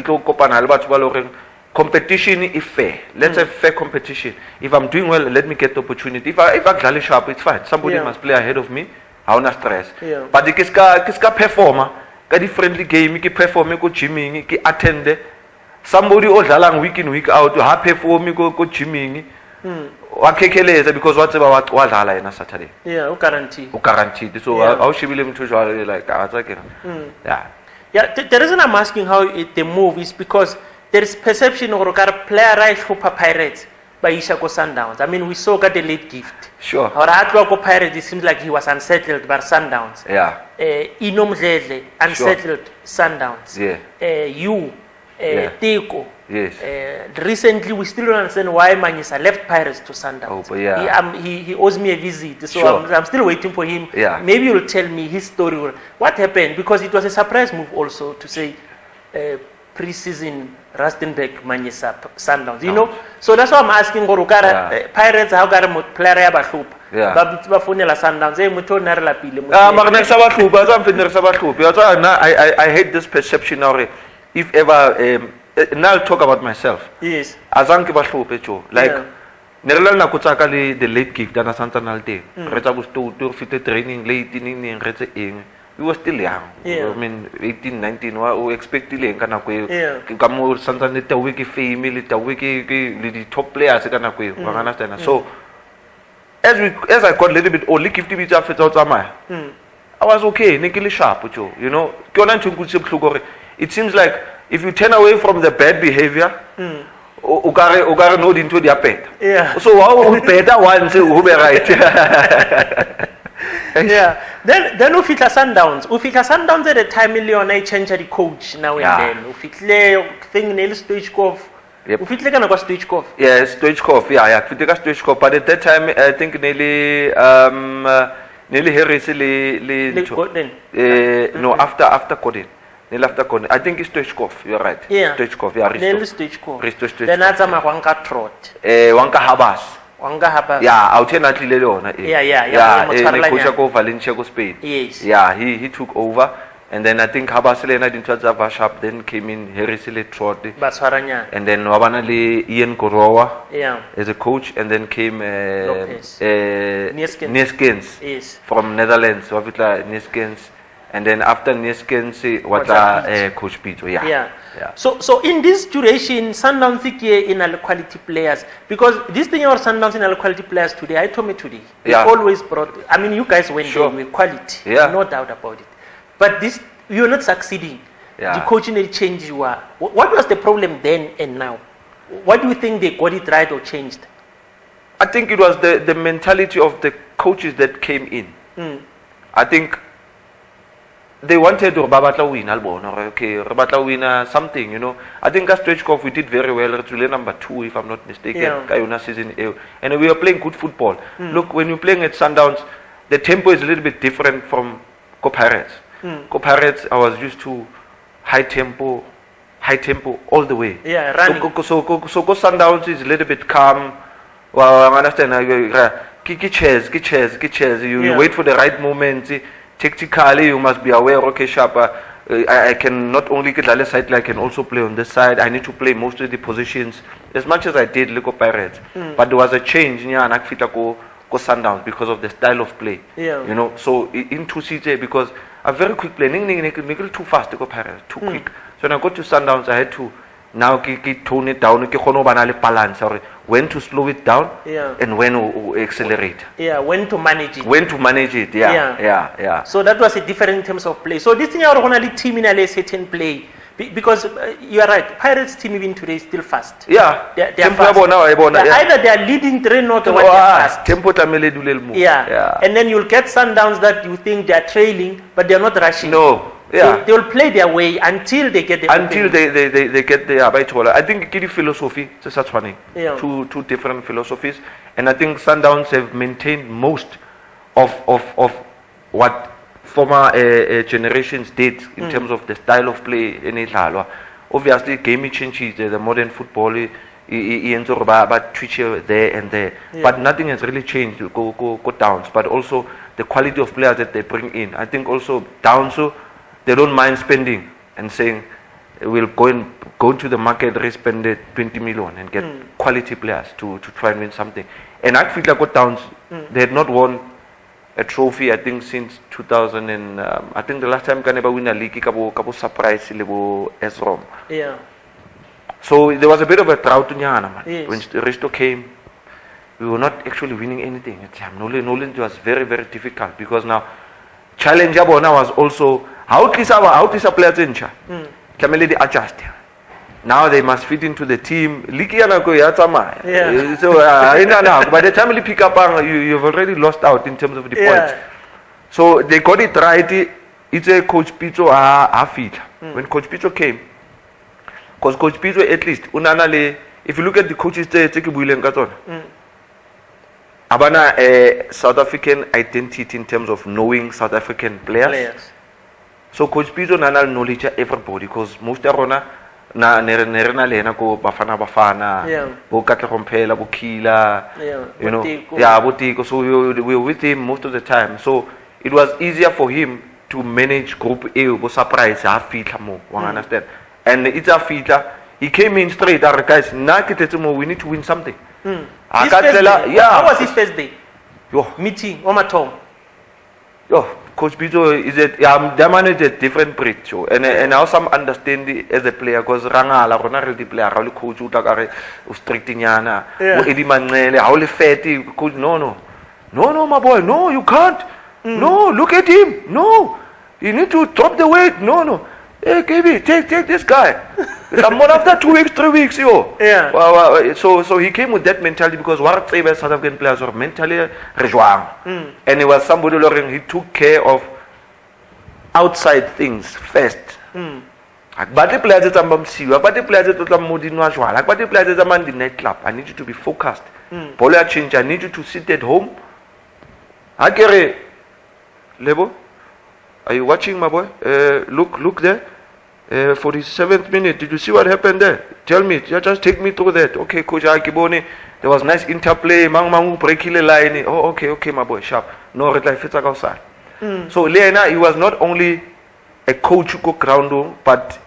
Competition is fair. Let's have fair competition. If I'm doing well, let me get the opportunity. If I glally sharp, it's fine. Somebody must play ahead of me. I don't stress. Yeah. But the kiska performer, got friendly game, ki perform, go gymming, ki attend. Somebody all along week in week out, ha perform, go gymming. Because whatever what was on Saturday. Yeah, guaranteed. So how she will to like Yeah, the reason I'm asking how they move is because there is perception of a player right for Pirates by Ishako Sundowns. I mean, we saw got the late gift. Sure. Our Atwako Pirates, it seems like he was unsettled by Sundowns. Yeah. Inom Zedle, unsettled Sundowns. Yeah. Teko. Yes. Recently, we still don't understand why Manisa left Pirates to Sundowns. Oh, but yeah. He owes me a visit, so Sure. I'm still waiting for him. Yeah. Maybe you'll tell me his story. What happened? Because it was a surprise move also to say pre-season Rustenburg Manisa Sundowns. You know, so that's why I'm asking Pirates how got a player bahup. Yeah. Bafunela Sundowns. I hate this perception now. If ever now I'll talk about myself. Yes. Azanki basho like nerela na kutsaka the late gift dana santanal day. Reta was to fit training late in rete ing. We were still young. Yeah. I mean 18, 19 we expected le kana ko Yeah. santan ta wiki family ta wiki the top players kana ko understand. So as I got a little bit old, 50 bits after I was okay, nikili sharp, you know. It seems like if you turn away from the bad behavior, ugare node into their pet. Yeah. So how would better one say who be right? Yeah. Then Ufita Sundowns at the time million I change the coach now and then. Ufitle thing Neil Stoichkov. Yep. Ufitle gonna go Stoichkov. Yes, Stoichkov, yeah. Fitika Stoichkov. But at that time I think nearly Harris no after Codin. I think it's Stoichkov, you're right. Yeah. Stoichkov, yeah. Neil Stoichkov. Stoichkov. Then that's a Wanka Trot. Wanka Habas. Wanga Habas. Yeah, alternately Leona. Yeah. Valencia Spain. Yes. Yeah, he took over. And then I think Habaselena didn't touch Vashap, then came in Harrisile Trot. Baswaranya. And then Wabanali Ian Korowa as a coach, and then came Nieskens Yes. from Netherlands, Wavitla Nieskens. And then after Nieskens, Coach Pito. Yeah. So in this duration, Sundowns in all quality players, because this thing about Sundowns in all quality players today, I told me today, they always brought. I mean, you guys went there with quality, no doubt about it. But this, you're not succeeding. The coaching will change you are. What was the problem then and now? What do you think they got it right or changed? I think it was the mentality of the coaches that came in. I think they wanted to win albon or okay Rabatla win something, you know. I think at Stretchkov we did very well. It's really number 2 if I'm not mistaken. Kayuna season A. And we were playing good football. Look, when you're playing at Sundowns, the tempo is a little bit different from Go Pirates. Go Pirates, I was used to high tempo all the way. Yeah, running. So Go Sundowns is a little bit calm. Well, I understand. You wait for the right moment. Tactically, you must be aware, okay, sharp. I can not only get the side, I can also play on this side. I need to play most of the positions as much as I did Lego Pirates. But there was a change in go Sundowns because of the style of play. Yeah. You know, so into CJ because a very quick play, too fast, Lego Pirates, too quick. So when I got to Sundowns, I had to now tone it down, balance or when to slow it down and when to accelerate. Yeah, when to manage it. When to manage it, yeah. So that was a different in terms of play. So this thing originally team in a certain play. Because you are right, Pirates team even today is still fast. Yeah, they're fast. Either they are leading 3-0 or they're fast. Tempo and then you'll get Sundowns that you think they are trailing, but they are not rushing. No. Yeah. They will play their way until they get the they get the I think the philosophy is such funny. Two different philosophies, and I think Sundowns have maintained most of what former generations did in terms of the style of play in Italo. Obviously, game changes. The modern football but twitch there and there, but nothing has really changed. Go Downs, but also the quality of players that they bring in. I think also Downs. They don't mind spending and saying we'll go into the market, spend 20 million and get quality players to try and win something. And I feel like Downs, they had not won a trophy I think since 2000 and I think the last time Kaneba win a league kabo surprise lebo Esrom. Yeah. So there was a bit of a drought in Yana. Yes. When Risto came, we were not actually winning anything. Nolan was very, very difficult because now challenge now was also how is a players in cha? They adjust. Now they must fit into the team. So by the time you pick up, you've already lost out in terms of the points. So they got it right. It's a Coach Pito when Coach Pito came, because Coach Pito at least if you look at the coaches Abana a South African identity in terms of knowing South African players. So Coach Pizzo nana knowledge everybody because most arona na nerena lena ko bafana bo Katla bo Kila, you know, Botiko. So we were with him most of the time. So it was easier for him to manage Group A, bo surprise more. Understand? And it's a feature. He came in straight. Guys, we need to win something. How was his first day? Meeting Omatom. Coach Bito is that man is a different breed, and now some understand as a player because Rangala, really player, how coach Utagare, Strictiana, Eddie Manele, how fatty coach. No, my boy, no, you can't. No, look at him. No, you need to drop the weight. No. Hey, KB, take this guy. I'm on after 2 weeks, 3 weeks, yo. Yeah. So he came with that mentality because what South African players are mentally rejoang. And he was somebody who he took care of outside things first. But the players that are the nightclub. I need you to be focused. Bola change. I need you to sit at home. Agere, Lebo. Are you watching, my boy? Look there. 47th minute. Did you see what happened there? Tell me. Just take me through that. Okay, Coach Akibone. There was nice interplay. Mangu breaking the line. Oh, okay, my boy. Sharp. No red light. Outside. So Leena, he was not only a coach who could ground, but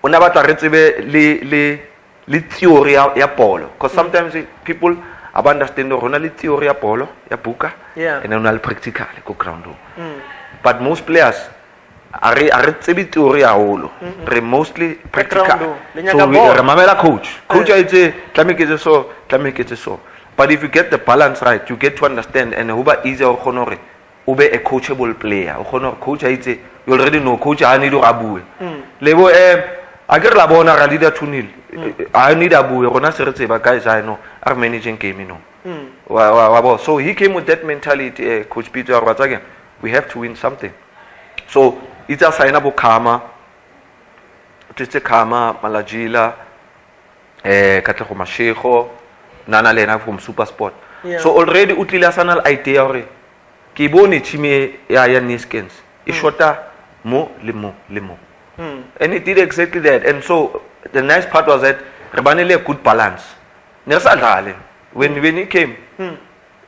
unabata retsebe le theory ya polo. Because sometimes people understand the theory ya polo ya buka and then practical go ground. But most players are theory haholo. Re mostly practical. So we remember coach. Coach I say tlameketse so. But if you get the balance right, you get to understand and uba easy or honore. Ube a coachable player. Coach I say you already know coach I need to abue. Lebo ager la bona ra leader 2-0. I need abue. Rona seretse ba guys I know are managing game you know. So he came with that mentality, Coach Peter Arwatsagen. We have to win something. So it's a sign up Kama, Tiste Kama, Malajila, Katlego Mashego, Nana Lena from Super Sport. So already utlila sanal idea ore ke bone chime ya Niskins. Ishota mo le mo. And it did exactly that. And so the nice part was that Rebanele a good balance. When he came,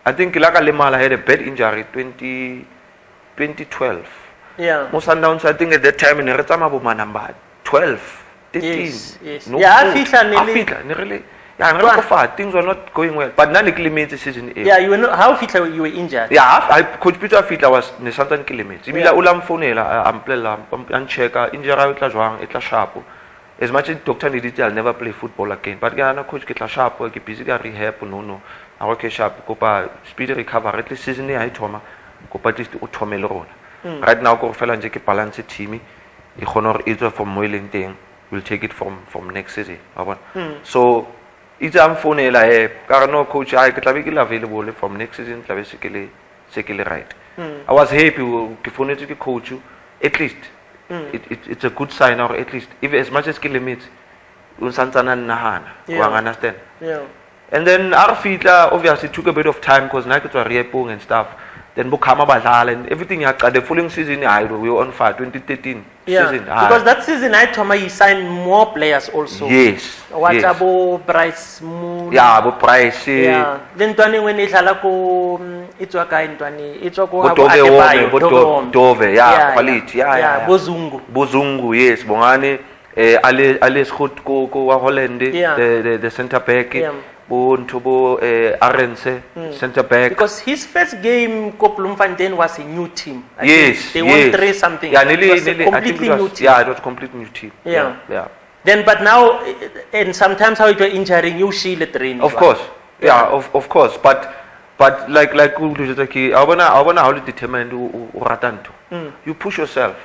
I think Kilaka Lemala had a bad injury 2012. Yeah. Most Sundowns, I think at that time in Retama number 12, 13. Yes. No, Yeah, things were not going well. But none limits the season. Yeah, you know how fit you were injured. Yeah, Coach Peter Fitla was Nesantan kilometers. Ibila ulam fonela, I'm checker, injury itla jwang, itla sharp. As much as Doctor Niditi, I'll never play football again. But Gana coach get la sharp, get busy rehab, no. I work sharp, copa speedy recover, at least season I toma, copa just utomelron. Right now, go fell and take a balance team. The honor either from Moiling thing, we'll take it from next season. So it's a fonela, Carno coach, I get available from next season, basically right. I was happy to coach you, at least. It's a good sign, or at least, if as much as kilometers, understand? Yeah. And then our feet obviously took a bit of time because Nike were repong and stuff. Then Bukama Bazal and everything. The following season, we were on fire, 2013 season. Because that season, he signed more players also. Yes. What about Bryce Moon? Yeah, about Bryce. Yeah. Then when it's it's a kind it's a Dove, yeah, quality, yeah. Bozungu, yes, Bongane, Alice Hood go Holland, the centre back. Yeah. Bontobo Arense, centre back. Because his first game, Koplumfontein was a new team. Yes, they won 3 something. Yeah, it was a completely new team. Yeah, it was a completely new team. Yeah. Then, but now, and sometimes how it was injuring, you see the training. Of course, of course. But like I wanna how to determine uratanto. You push yourself,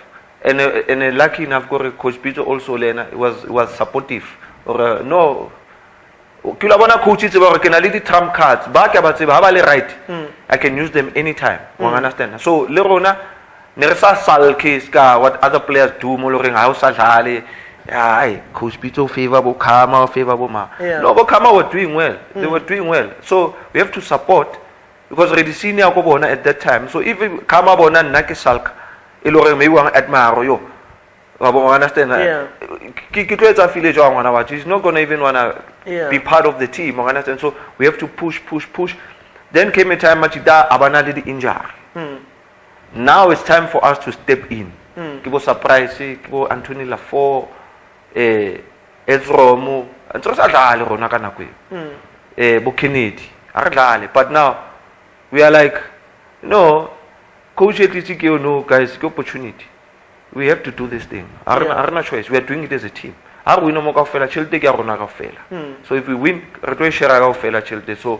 and lucky enough, Coach Peter also was supportive. Or no. Kilabona coaches were can trump cards. Back about right. I can use them anytime. Understand? So Lerona Nersa Sal case what other players do moloring house Hale. Coach Pito favorable Kama favorable ma. No, but Kama were doing well. They were doing well. So we have to support because already senior Kobona at that time. So if Kama Bona Naki Salk, Elore may want admire you. Understand? He's not going to even want to be part of the team. Understand? So we have to push. Then came a time Machida Abana did injury. Now it's time for us to step in. Kibo surprise, Kibo Anthony Lafort, Ezromo, and so Bukiniti. But now we are like, no, Coach Etisiki, no, guys, opportunity. We have to do this thing. Arna choice. We are doing it as a team. Our win no fela Chelsea So if we win, retwe share fela Chelsea. So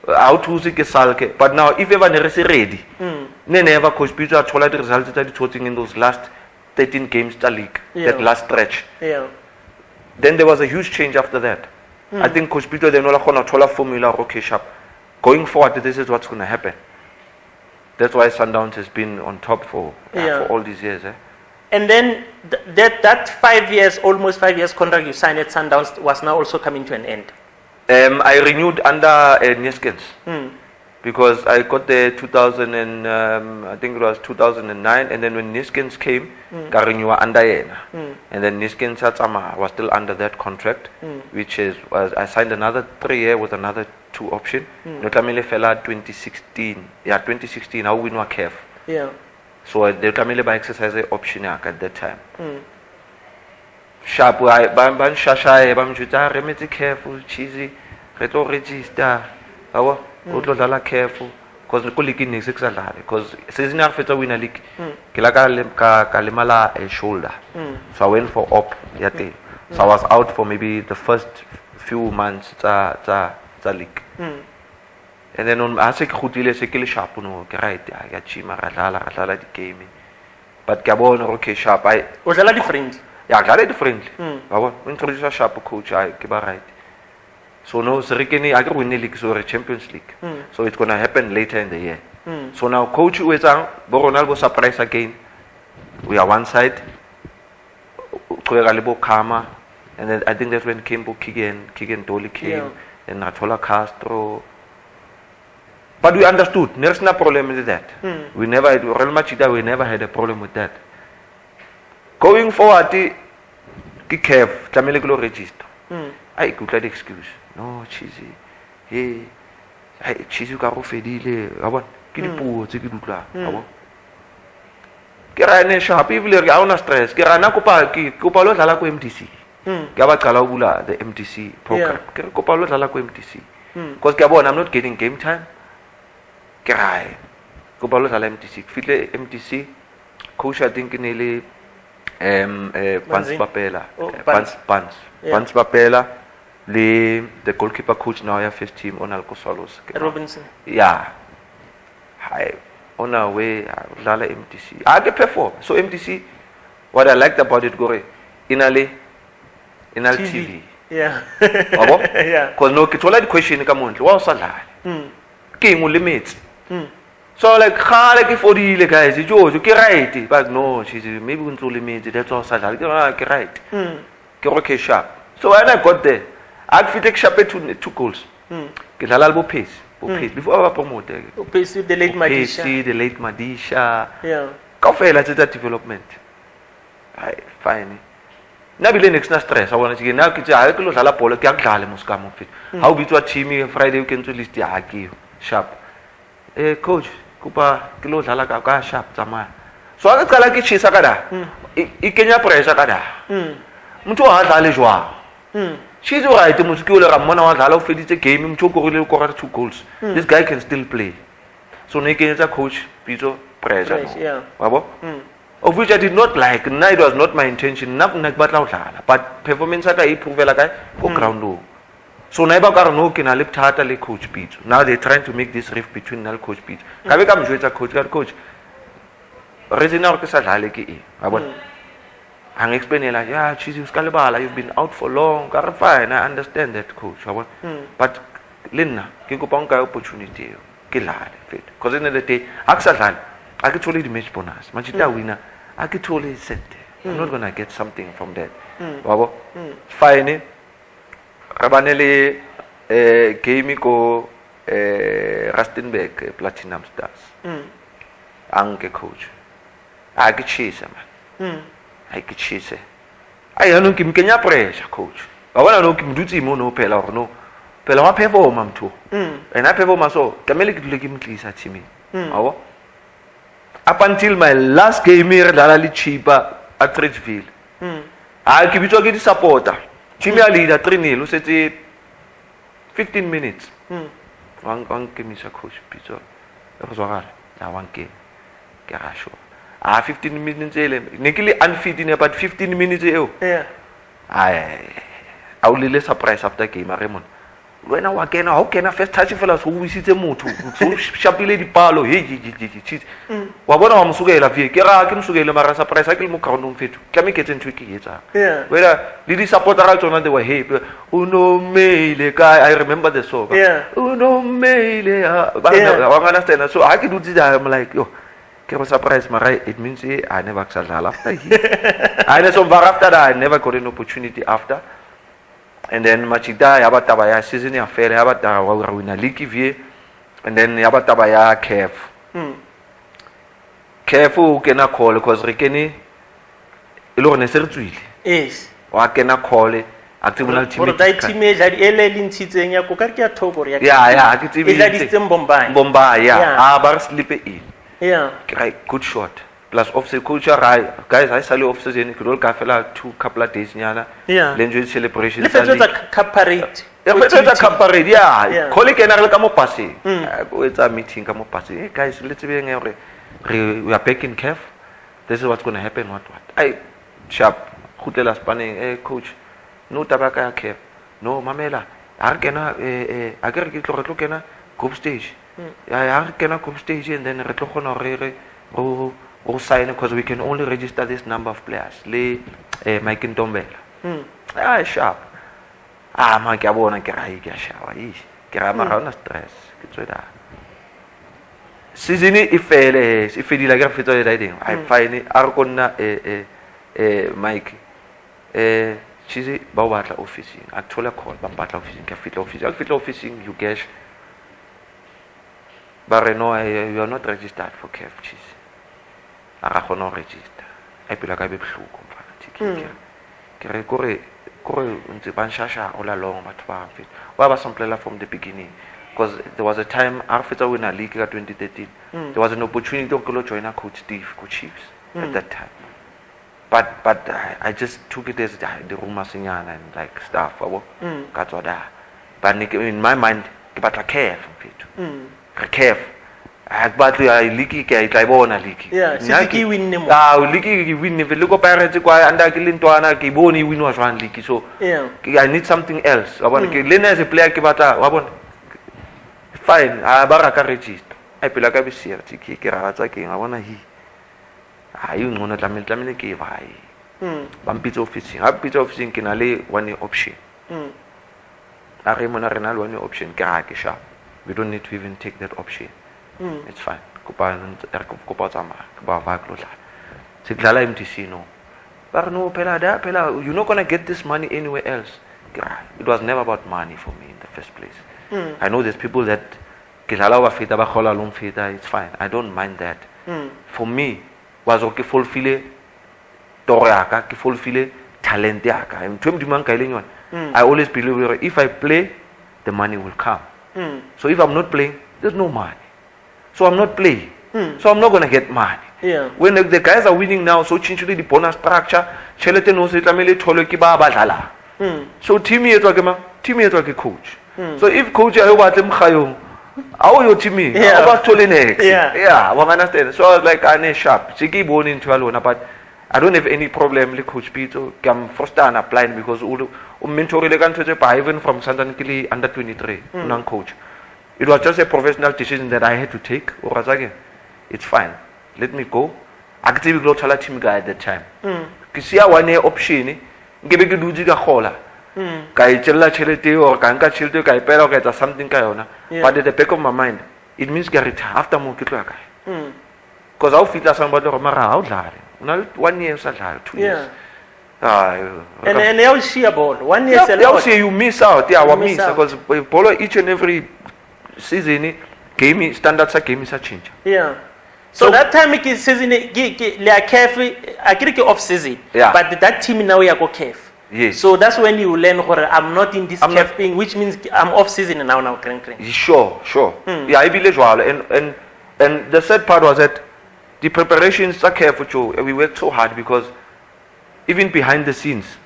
how to see salke. But now if ever is ready, never Coach Peter told the results that it's in those last 13 games the league, that last stretch. Then there was a huge change after that. I think Coach Peter then tola formula okay sharp. Going forward, this is what's going to happen. That's why Sundowns has been on top for all these years. And then that 5 years, almost 5 years contract you signed at Sundowns was now also coming to an end. I renewed under Niskins because I got there 2000 and I think it was 2009, and then when Niskins came, I renewed under Yena, and then Niskins was still under that contract, which was I signed another 3 years with another 2 option. Notamile fella 2016, 2016. I win one CAF. So they come by exercise option at that time. Sharp, ban shasha, bam juta, remedy careful, cheesy, retro register, our Udlala careful, because the colleague in six because season after win a league, Kilaka Kalimala a shoulder. So I went for op yate. So I was out for maybe the first few months the league. And then on Asik Hutile Sekil Shapuno, right, I got Chima, Rala the game. But Gabon, okay, sharp. I was a lot different. Yeah, very different. I want to introduce a sharp coach, I give a right. So no, Serikini, I go win the league, so a Champions League. So it's going to happen later in the year. So now, coach who is on, Boronalbo surprise again. we are one side. Kama, and then I think that's when Kimbo Kigen Dolly came, and Natola Castro. But we understood. There's no problem with that. We never had Real Machida. We never had a problem with that. Going forward, ki Kev, Tamile Glo register. I could let excuse. No, cheesy. Hey, cheesy karo fedile. Abo, kini puo, tiki dukla. Abo. Kira ne shop, if you are on stress, kira na kupa lo dala ko MTC. Kaba kala bula the MTC program. Kira kupa lo dala ko MTC. Because kabo, I'm not getting game time. Kira, kupa lo dala MTC. File MTC, coach I think nearly Pans Papela. Pans Papela. The goalkeeper coach now your first team on Alcosolos. Robinson. Yeah. Hi. On our way, Lala MTC. I get perform. So MTC, what I liked about it, Gore, inali TV. Yeah. Yeah. Because no, it's all the question come on. What's that? King will limit. So like, like if the guys, you get right, but no, she's maybe going to limit. That's all. Get right. Get okay sharp. So when I got there, I feel like sharp two goals. Get a little pace. Before I promote the late Madisha. The late Madisha. Yeah. Coffee like that development. Fine. Now be next na stress. I want to say now kids I could la polo kya khale muskamo fit. How be to achieve Friday weekend to list ya aki sharp. Coach, kupa kilo la ka sharp tama. So I kala ki chisa kada. I Kenya pressure kada. Mtu a dale joa. She's alright, the muscular Ramona was allowed to the game, Choco 2 goals. This guy can still play. So Nicky is a coach, Pizzo, pressure. Yeah. Of which I did not like, neither was not my intention, nothing like but performance at a prove like I go ground. So never got no can I lift heartily coach Pizzo. Now they're trying to make this rift between Nal coach Pizzo. Can we come to a coach? Resina Orchestra Haleki. I'm explaining like, yeah, you've been out for long. Fine, I understand that, coach. But Linna, Kinkoponka opportunity, because in the day, I could totally match bonus. Machita winner, I could totally set. I'm not gonna get something from that. Fine. Rabanelli Chemico Rustenbeck Platinum Stars. Anke coach. I could chase him. I could chase it. I don't give Kenya pressure, coach. I want to know him duty mono pela or no. Pela wa pevo mam too. And I pevo maso. Kameli could look him please at me. Up until my last game here, Dalali cheaper at Ridgeville. I keep it to get the supporter. Chimia leader 3-0, who said 15 minutes. One game is a coach, Pizzo. That was all. Now one game. Garasho. 15 minutes Nikili unfit about 15 minutes. Yeah. I will less surprise after game, Raymond. When I was how can I first touch fellows who we see the motu? So sharply the palo, cheat. Wabona Msugela, Kera, Sugela, Mara surprise, I can move on fit. Can make it in tricky. Yeah. Whether did he support out on the way? Hey, Uno Mele guy, I remember the song. Yeah. Uno Mele, I understand. So I can do this. I'm like, yo. I was surprised, Marai. It means I never accepted after. I so after that, I never got an opportunity after. And then Machida, Yabatabaya, season affair, Yabata, win a leaky view, and then Yabatabaya, careful, cannot call because Rikeni, Ilon is yes. Or cannot call it. Actival team made that Ellen Chitting Yakukarkia Togo. Yeah, I could see Bombay. Bombay, yeah. Bar sleep in. Yeah. Right, good shot. Plus offset culture, guys. I saw you offset in Kudol Kafela 2 couple of days. Yeah. Lenjoy celebration. If it's a caparate. If it's a caparate, yeah. Colleague and I'll come up passing. It's a meeting, come up passing. Hey guys, let's be we are back in Kef. This is what's going to happen. What? I sharp. Hotel spanning. Hey coach, no tabaka Kef. No mamela. I get a group stage. I cannot group stage and then or sign because we can only register this number of players. Mike and Tombela. Sharp. My Gabon and Karai Gashawa. Kerama stress. season e fedile ka fetsa le ding I fine a re konna Mike chizi ba o batla officing a thola call ba batla officing ka fitla officing you cash ba re no you are not registered for CAF chizi a ga gona register a pela ka be bhluko mfana tiki ke re kore ntse ba nshasha ola long batho ba fit wa ba samplela from the beginning because there was a time after we win a league in 2013 there was an opportunity to go join a coach Steve coach Chiefs at that time but I just took it as the rumors and like stuff but in my mind ke batla CAF mfethu CAF I batla I league ke I tla bona league siki win nemo league ke win if look Pirates kwa anda ke lentwana ke bone win was one league so I need something else wa bona ke lena as a player ke batla wa bona fine ba ra ka register I pela ka bisia ke ra tsa ke nga bona hi you ngona tlamele ke vai ba mpitsa officing ke na le one option a re mona re na le one option ke ra ke sharp we don't need to even take that option it's fine kopa tsama ba va klotla se dlala MTC no but no pela you're not going to get this money anywhere else it was never about money for me in the first place I know there's people that kilala wa feta ba khola long feta it's fine I don't mind that for me was okay fulfill toro yaka ke fulfill talent yaka mthwe mdimang ka ile nyona I always believe if I play the money will come so if I'm not playing there's no money so I'm not playing so I'm not going to get money when the guys are winning now so chinchuli the bonus structure chelete no se tlamele tholo ke ba dlala so team yetwa ke coach so if coach ayo batle mkhayong how your team about to next we understand so I was like ane sharp siki bone into alone but I don't have any problem with coach Pito I'm first and applying because mentorile kan tshwetse ba even from Sundowns kili under 23 unang coach it was just a professional decision that I had to take or again it's fine let me go active go thala team guy at that time ke sia one option ngebe ke dutse ka gola ka itshella chelete or ka nka chelete ka ipela ka etsa something ka yona but at the back of my mind it means ke retire after mo ke tloya kae because I feel like somebody go mara ha o dlale una 1 year sa dlale 2 years and you see ball 1 year you see you miss out miss because ball each and every season game standards are game sa change so that time ke season le CAF akire ke off season but that team now ya go CAF yes so that's when you learn I'm not in this CAF thing which means I'm off season now crank sure I believe jwalo and the sad part was that the preparations are careful we worked so hard because even behind the scenes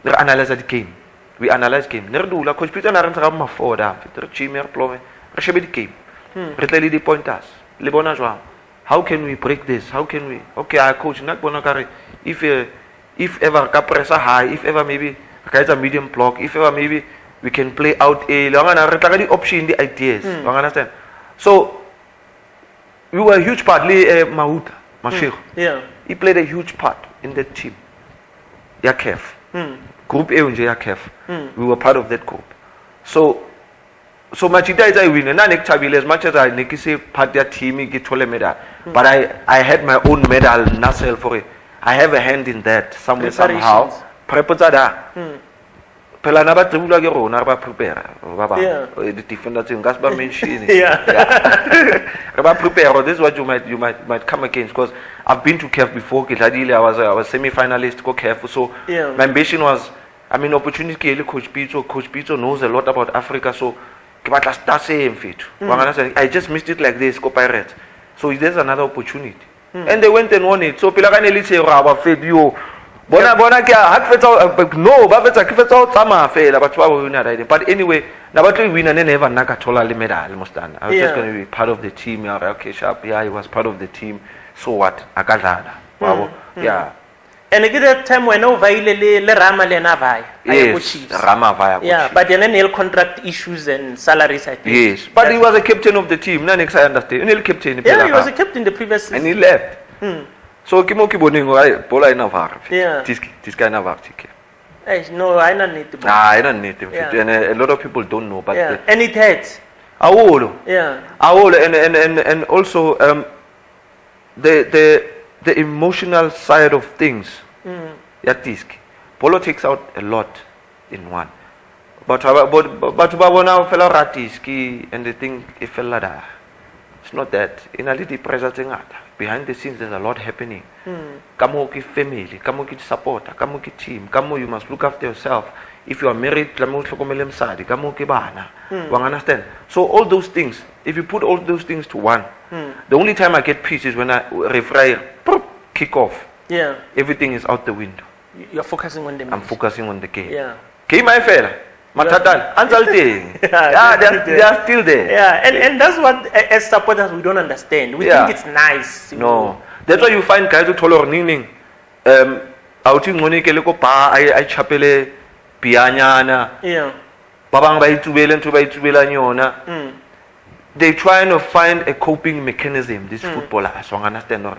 we analyze the game we analyze game ne re dula coach Peter na re ntse ma foda re chime re plove re shebe di game re tlele di pointers le bona jwang how can we break this how can we okay I coach na bona kare if ever ka pressure high if ever maybe ka etsa medium block if ever maybe we can play out a langa re tla ka di option di ideas you understand so we were a huge part le Mahuta Mashego he played a huge part in that team CAF group A nje CAF we were part of that group so machita is I win and nek thabile as much as I nek se part ya team ke thole medal but I had my own medal nasel for it I have a hand in that somewhere somehow prepare da phela na ba tsebula ke rona ba prepare ba the defenders in gas ba mention ba prepare this is what you might come against because I've been to CAF before ke dladile I was semi-finalist go CAF so my ambition was opportunity ke le coach Pito knows a lot about Africa so ke batla star same fit I just missed it like this go Pirates so there's another opportunity and they went and won it so pila ka ne le tsero ba fed yo bona ke ha fetsa no ba fetsa ke fetsa o tsama fela batho ba wina right but anyway na batho wina ne never naka thola le medal mostana I was just going to be part of the team okay sharp he was part of the team so what akadlala wabo and at that time when over le Rama le na vaya yes Rama vaya but then nail contract issues and salaries I think yes but he was a captain of the team na next I understand he captain he was a captain the previous season and he left so ke mo ke boneng wa bola ina var this guy na var tike no I don't need to I don't need to and a lot of people don't know but and it hurts Yeah. And also the emotional side of things. Polo takes out a lot in one. But babona fela ratiski and they think it fella da. It's not that. In a little pressure behind the scenes there's a lot happening. Kamo ki family, kamo ki support, kamo ki team, kamo you must look after yourself. If you are married, kamo hlokomele msadi, kamo ki bana. You understand? So all those things, if you put all those things to one, the only time I get peace is when I referee kick off. Yeah. Everything is out the window. You're focusing on the match. I'm focusing on the game. Yeah. Game my fella. Matatan, Ansalting. Yeah, they are still there. Yeah, and that's what as supporters we don't understand. We think it's nice. No. That's why you find guys who told ning outing money keleko pa I chapele pianyana. Yeah. Babang ba itubele nto ba itubela nyona. They trying to find a coping mechanism, this footballers. So understand or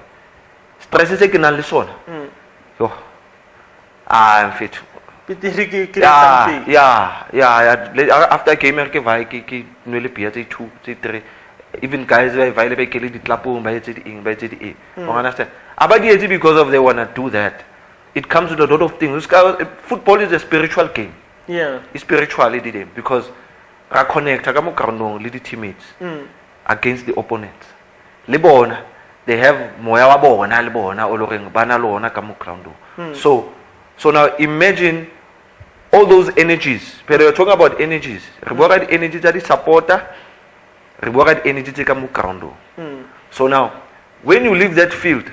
stress is ke na le sona. Yo. I'm fit. Yeah. After game ke vai ke nwele pia tse 2 tse 3. Even guys who are available ke le ditlapong ba etse di eng ba etse di e. You understand? Abadi etse because of they wanna do that. It comes with a lot of things. Football is a spiritual game. Yeah. It's spiritually did it because ra connect ka mo karnong le di teammates against the opponents. Le bona they have moya wa bona le bona o loreng bana lona ka mo ground. So now imagine all those energies. But we're talking about energies. Reward energies are the supporter. Reward energies are the So now, when you leave that field,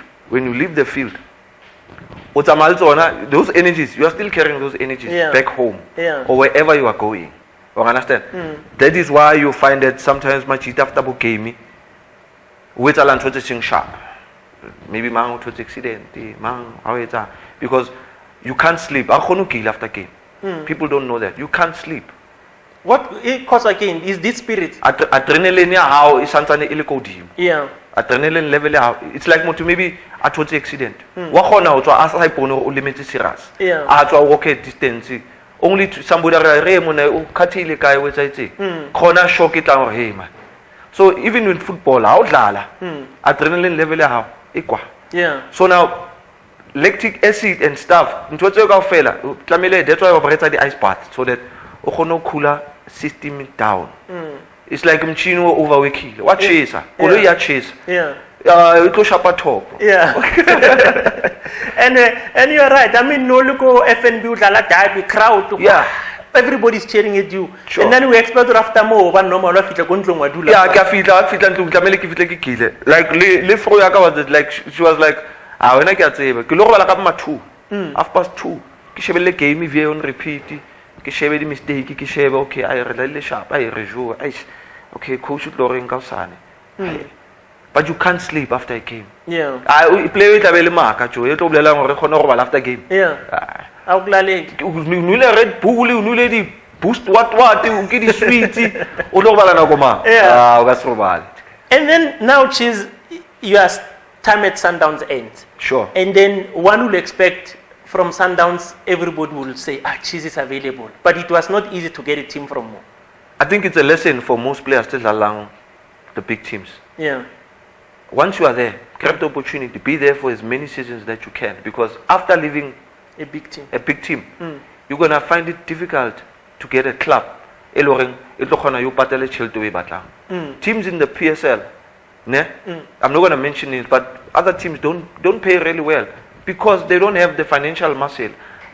those energies, you are still carrying those energies back home or wherever you are going. You understand? That is why you find that sometimes my cheat after game, with a land sharp. Maybe man to accident, man, because you can't sleep. After game. People don't know that. You can't sleep. What it cause again is this spirit. Adrenaline how is something illegal. Yeah. Adrenaline level how it's like maybe a total accident. What now to as I pono limited serious. Yeah. I to walk a distance. Only to somebody remona katile guy with it. Corner shock it down him. So even in football, outlala. Adrenaline level how equal. Yeah. So now lactic acid and stuff. That's why we operate the ice bath so that cooler system down. It's like mchino overworking. What chase? Yeah. Chase. Yeah. It goes up top. Yeah. and you're right. I mean, no look FNB udlala derby crowd. Yeah. Everybody's cheering at you. Sure. And then we expect after more one normal fitla gontlong wadula. Yeah, fitla ntlong tlamele ke fitle ke kile. Like le fro ya ka was like she was like when I get it, ke lo go bala ka ma 2. 2:30. Ke shebele game via on repeat. Ke shebe di mistake ke shebe okay I re sharp I review. Okay, coach tlo reng ka usane. But you can't sleep after a game. Yeah. I play with a maka jo. E tlo bolela gore gona go bala after game. Yeah. A o glaleng. Nule Red Bull, nule di boost what o ke di sweet. O tlo bala na go ma. Yeah. O ka se robale. And then now cheese your time at Sundowns ends. Sure. And then one will expect from Sundowns everybody will say cheese is available. But it was not easy to get a team from home. I think it's a lesson for most players still along the big teams. Yeah. Once you are there, grab the opportunity, be there for as many seasons that you can. Because after leaving a big team, you're gonna find it difficult to get a club. Teams in the PSL, I'm not gonna mention it, but other teams don't pay really well because they don't have the financial muscle.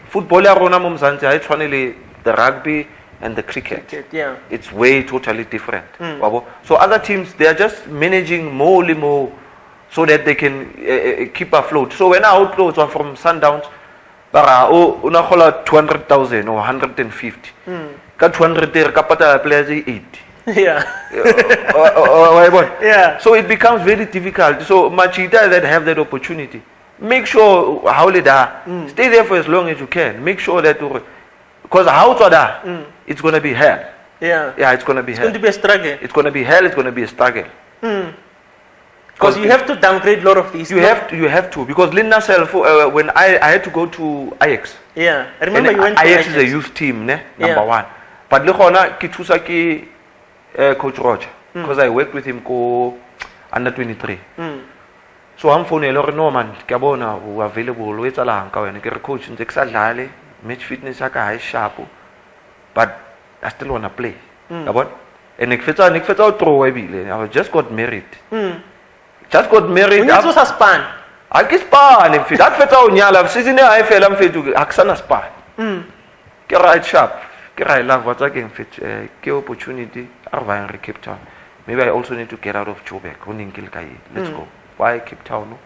Football, the rugby and the cricket. Yeah. It's way totally different. So other teams, they are just managing more so that they can keep afloat. So when our outflows are from Sundowns, una hola 200,000 or 150. Ka 200 there, kapata players 80. Yeah. Yeah. So it becomes very difficult. So Machida that have that opportunity, make sure how stay there for as long as you can. Make sure that because how it's going to be hell. Yeah. Yeah, it's going to be hell. It's going to be a struggle. It's going to be hell. It's going to be a struggle. Because you have to downgrade a lot of these. You have to because Linda self when I had to go to Ajax. Yeah, I remember you went to Ajax is a youth team, number one. But le gona ke thusa ke Coach Roger, because I worked with him under 23. So I'm phone no man, Gabona who available with Alanka and get a coach in Texas match fitness high sharp, but I still wanna play. Gabon? And Nick Feta throw away. I just got married. Just got married. When you span. I get span if that Feta on Yala, season I fell and fit to Axana span. Get right sharp. Get right love what I can fit. Give opportunity. Arva in Cape Town. Maybe I also need to get out of Joburg. Let's go. Why Cape Town?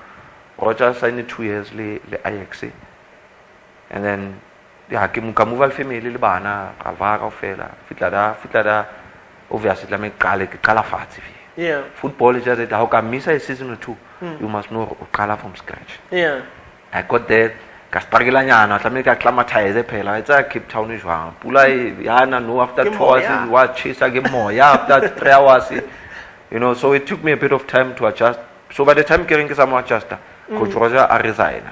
Roger signed 2 years le IXA. And then yeah, move family le bana, Avara fela, fitlada, obviously la make kala fati. Yeah. Football is just how can miss a season or two. You must know color from scratch. Yeah. I got there. Kaspargilanyana, I make a climatize pela. It's a Cape Town is one. Pulai Yana no after 2 hours, what chase again more. Yeah, after 3 hours. You know, so it took me a bit of time to adjust. So by the time getting some adjuster, Coach Roger resigned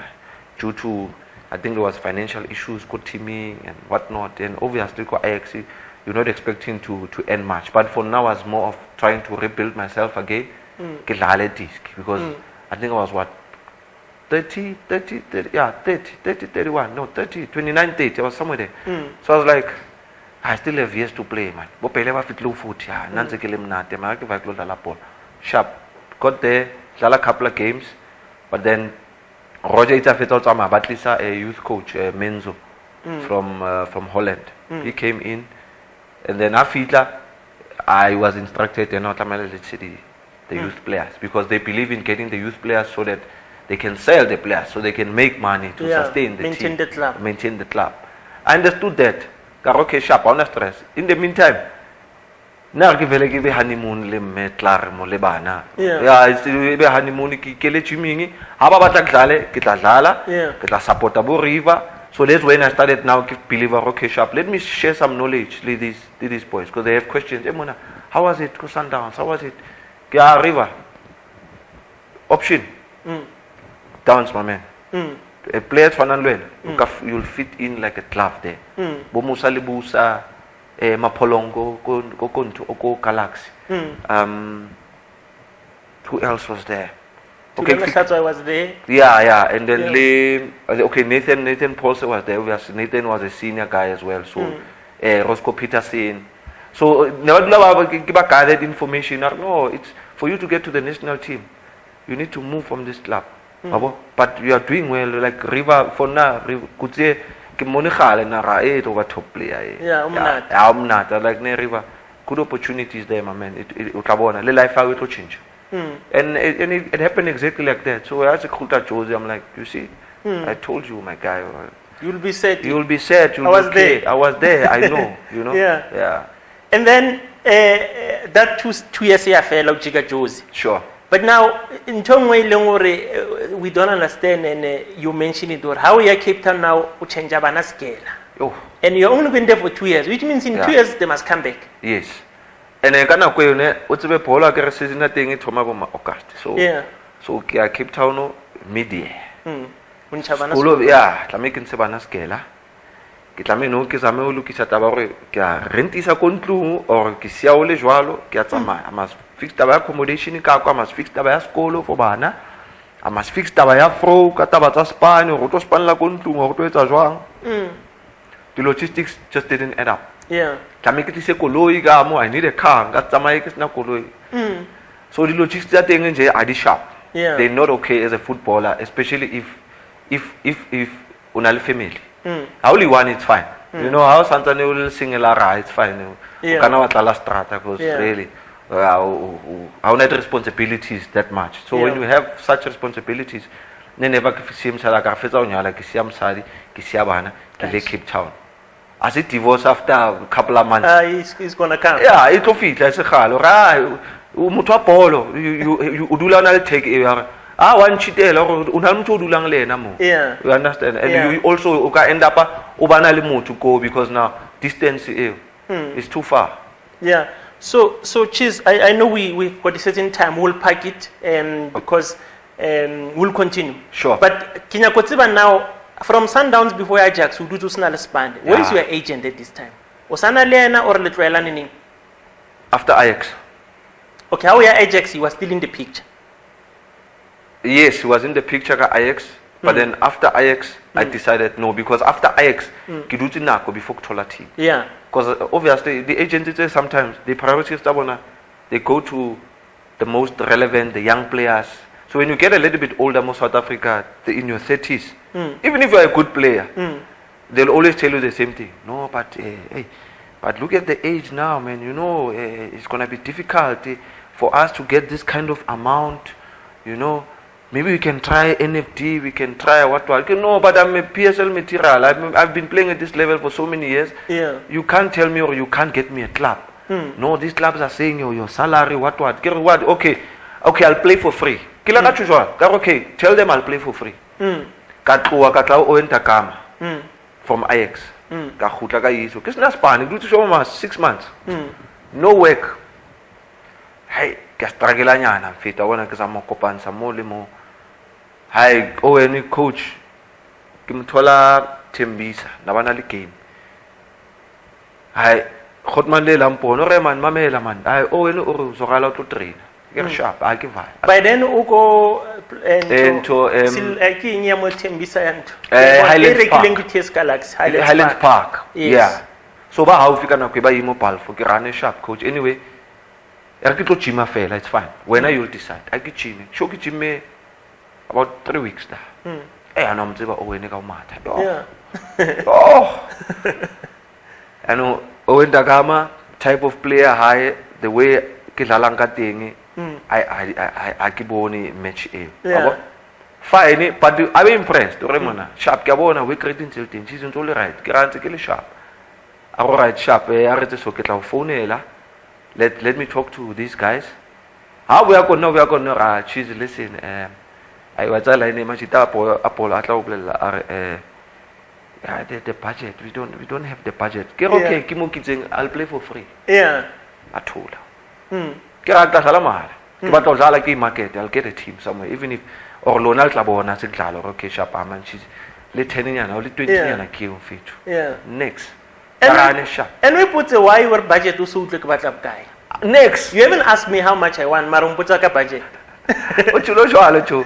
due to I think there was financial issues, good teaming and whatnot. And obviously, IXC, you're not expecting to end much. But for now, I was more of trying to rebuild myself again. Because I think I was what 30, 31, no 30, 29, 30. I was somewhere there. So I was like, I still have years to play, man. Sharp. Got there, a couple of games, but then Roger Itafeta, a youth coach, Menzo, from Holland. He came in, and then after I was instructed to not the youth players because they believe in getting the youth players so that they can sell the players, so they can make money to sustain the maintain team, maintain the club. I understood that. Okay, sharp, on stress. In the meantime, now give a honeymoon le clar mo le bana. Yeah, it's the honeymoon ki kele chimini. Haba batakale, kitazala, kita supportable river. So that's when I started now give believer okay sharp. Let me share some knowledge with these boys because they have questions. Emona, how was it? Go Sundowns, how was it? Kia river. Option. Downs, my man. A player you'll fit in like a glove there. Bomusa libusa. Mapolongo, go Galaxy. Who else was there? Okay, that's why I was there. Yeah, and then okay, Nathan Paulson was there. Obviously, Nathan was a senior guy as well. So Roscoe Peterson. So never give a guided information. No, it's for you to get to the national team. You need to move from this club. But you are doing well. Like River for now, could say. Over top player. I'm not. Like River, good opportunities there, my man. It life how it will change. And it happened exactly like that. So as a Kulta Jose, I'm like, you see, I told you, my guy. You'll be set. You'll be set. I was there. I know. You know. Yeah. And then that 2 years here, fellow Jiga Jose. Sure. But now, in Tongwe, we don't understand, and you mentioned it, or how we are Cape Town now, change Abana scale. And you're only been there for 2 years, which means in 2 years they must come back. Yes. And I can't go, what's the Pola season? I think it's August. So Cape Town, media. Yeah, Tamakin Sabana scale. Kitamino, Kisamo, Lukisatavore, Rentisa Contlu, or Kisiaole Joalo, Kiatama. I must fix the accommodation in Kako, I must fix the school for Bana. I must fix the Afro, Catabata Span, or Rotospan La Contlu, or Toeta Joan. The logistics just didn't add up. Yeah. Tamiki se Koloi Gamo, I need a car, got Tamaik na Koloi. So the logistics thing in J, I did sharp. Yeah. They're not okay as a footballer, especially if unal family. I only one, it's fine. You know how Santana will sing a lara, it's fine. Canawatala strata goes really. Our net responsibilities that much. So when you have such responsibilities, then never see him Salakafeta on Yala, Kisiam Sadi, Kisiabana, Cape Town. As it divorced after a couple of months. He's gonna come. Yeah, it will fit. That's a halo. Mutua Polo, you do take one chitel or unamto dulang le namo. Yeah. You understand? And you also end up Ubanalimu to go because now distance is too far. Yeah. So Chiz, I know we've got a certain time, we'll pack it because we'll continue. Sure. But Kenya Kotsiba now, from Sundowns before Ajax, who do to Snala Spand, where is your agent at this time? Osana Lena or Litwela Nini? After Ajax. Okay, how were Ajax? He was still in the picture. Yes, he was in the picture at Ajax. But then after Ajax, I decided no, because after Ajax, ke dutse nako before Ktola team. Yeah. Because obviously the agencies sometimes the priorities they go to the most relevant, the young players. So when you get a little bit older, more South Africa, in your 30s, even if you're a good player, they'll always tell you the same thing. No, but hey, but look at the age now, man. You know, it's gonna be difficult for us to get this kind of amount. You know, maybe we can try NFT, we can try what. No, but I'm a PSL material. I've been playing at this level for so many years. Yeah. You can't tell me or you can't get me a club. No, these clubs are saying your salary, what. Okay, I'll play for free. Okay, tell them I'll play for free. From Ajax. Ka 6 months. No work. Hey, ke struggle nyana feta bona ke sa mo kopantsha mo le mo. Hi, any coach ke mthola Thembisa na bana le game. Hi, khotman le lampono re man mamela man. Hi, any o re so gala to train. Ke sharp, I give vai. By then u go into ke nya mo Thembisa yanto. Highlands Park. Yes. Yeah. So ba how fika na ke ba imo Palfo ke rane sharp coach. Anyway, it's fine. When you'll decide. I get gym. Show ke gym about 3 weeks da. I know mtseba o wena ka matha. Yeah. Oh. I know Owenda Gama type of player high the way ke dlalang ka teng. I ke bone match e. Yeah. Fine, but I'm impressed. Remona, sharp ke bona we creating something. She's all right. Ke rantse ke le sharp. All right, sharp. A re tse so ke tla founela. Let me talk to these guys. How we are going to choose listen. I was a line Apollo the budget. We don't have the budget. Okay, Kimu I'll play for free. Yeah. I told her. Kirata Salamar. But Zalaki market, I'll get a team somewhere, even if or Lonal Labona said okay, Shapaman, she's late 10 and only 20 and a kill fit. Yeah. Next. And we put why your budget to suit the WhatsApp guy. Next. You haven't asked me how much I want, Marum Putaka budget. What you know,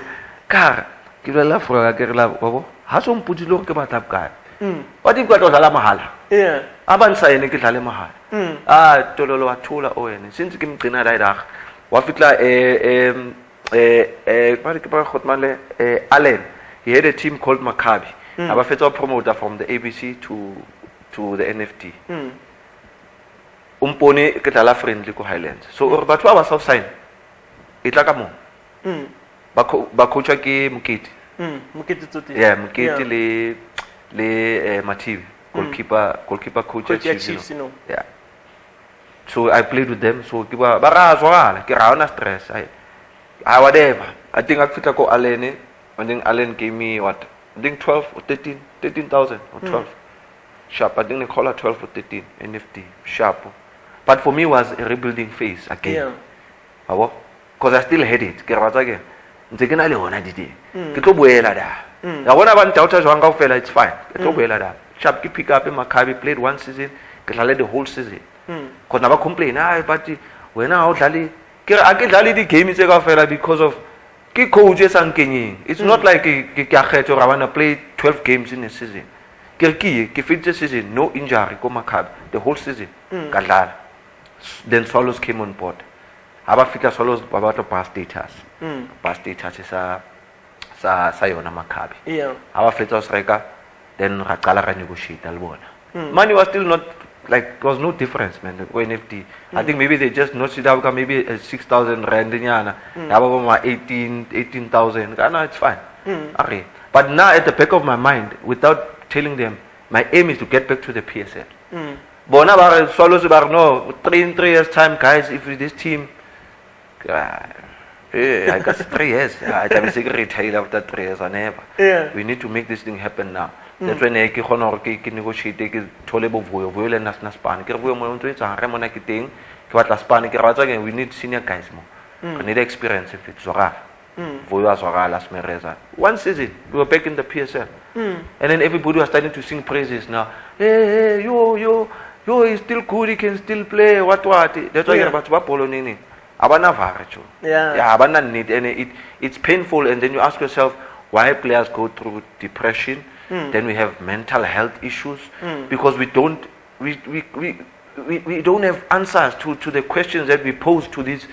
car, give a love for a girl. How some put you look about that guy? What if got Alamahala? Yeah. Aban say Nikit Alamahal. Tololo Atola Owen. Since Kim Tina Raidach, Wafitla Allen. He had a team called Maccabi. I'm a federal promoter from the ABC to the NFT. Umpone ketala friendly ko Highlands. So batho ba sa sign. Itla ka mo. Ba coach ke Mukiti. Mukiti tsote. Yeah, Mukiti le Mativi. Goalkeeper coach Chiefs, you know. Yeah. So I played with them. So ke ba ra zwala ke ra ona stress. I whatever. I think I fit ko Allen. I think Allen gave me what? I think 12 or 13,000 or 12. Sharp. I think they call her 12 or 13 NFT. Sharp. But for me, it was a rebuilding phase again. Yeah. Because I still had it. Again. It's fine. Sharp pick up in Maccabi, played 1 season, the whole season. Because never complain. But when I get the game because of coaches and Kenyan. It's not like I want to play 12 games in a season. The season, no injury, go Maccabi, the whole season. Then Solos came on board. Abafika Solos about the past data. Past data is Sayona Maccabi. Yeah. Our Fetos Reka, then Rakala negotiate Albona. Money was still not like, there was no difference, man. The NFT. I think maybe they just notched it out, maybe 6,000 rand in Yana. 18,000. No, it's fine. Okay. But now at the back of my mind, without telling them, my aim is to get back to the PSL. Bona bar solos bar no 3 years time, guys. If this team, I got 3 years. I can be retired after 3 years or never. Yeah. We need to make this thing happen now. That's when I can negotiate. Tolebo voyo and nas Span. Kervo mo to it. Ramona kiting. What Span again? We need senior guys more. We need experience if it's Zora. Voyo Zora last Mereza. 1 season, we were back in the PSL. And then everybody was starting to sing praises now. Hey, yo, yo, he's still good, he can still play, what. That's why you're about to polo nini. Abana vare, yeah, abana need, and it's painful, and then you ask yourself why players go through depression. Then we have mental health issues because we don't have answers to the questions that we pose to these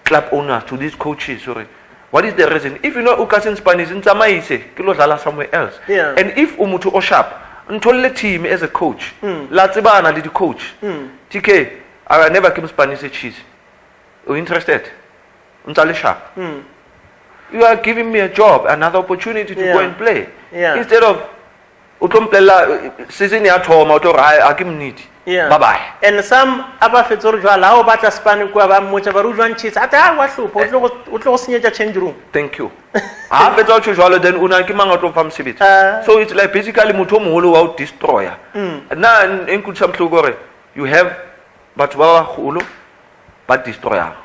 club owners, to these coaches. Sorry, what is the reason? If you know Ukas in Spanish, in Samaise, kilo zala somewhere else. Yeah. And if umutu oshap, untold team as a coach, latsibana the coach, TK, I never came Spanish cheese. You interested? Untale sharp. You are giving me a job, another opportunity to go and play. Yeah. Instead of season ya thoma I give need. Yeah. Bye bye. And some abafetso jwala ha o batla Spanish kwa ba motsa ba rujwang cheese ata wa hlopha o tlo senyetsa change room. Thank you. Ha fetsa o jwalo then una ke manga tlo fa msebetsi. So it's like basically motho o moholo wa o destroyer. Na enkutsa mhloko re you have batho ba baholo ba destroyer.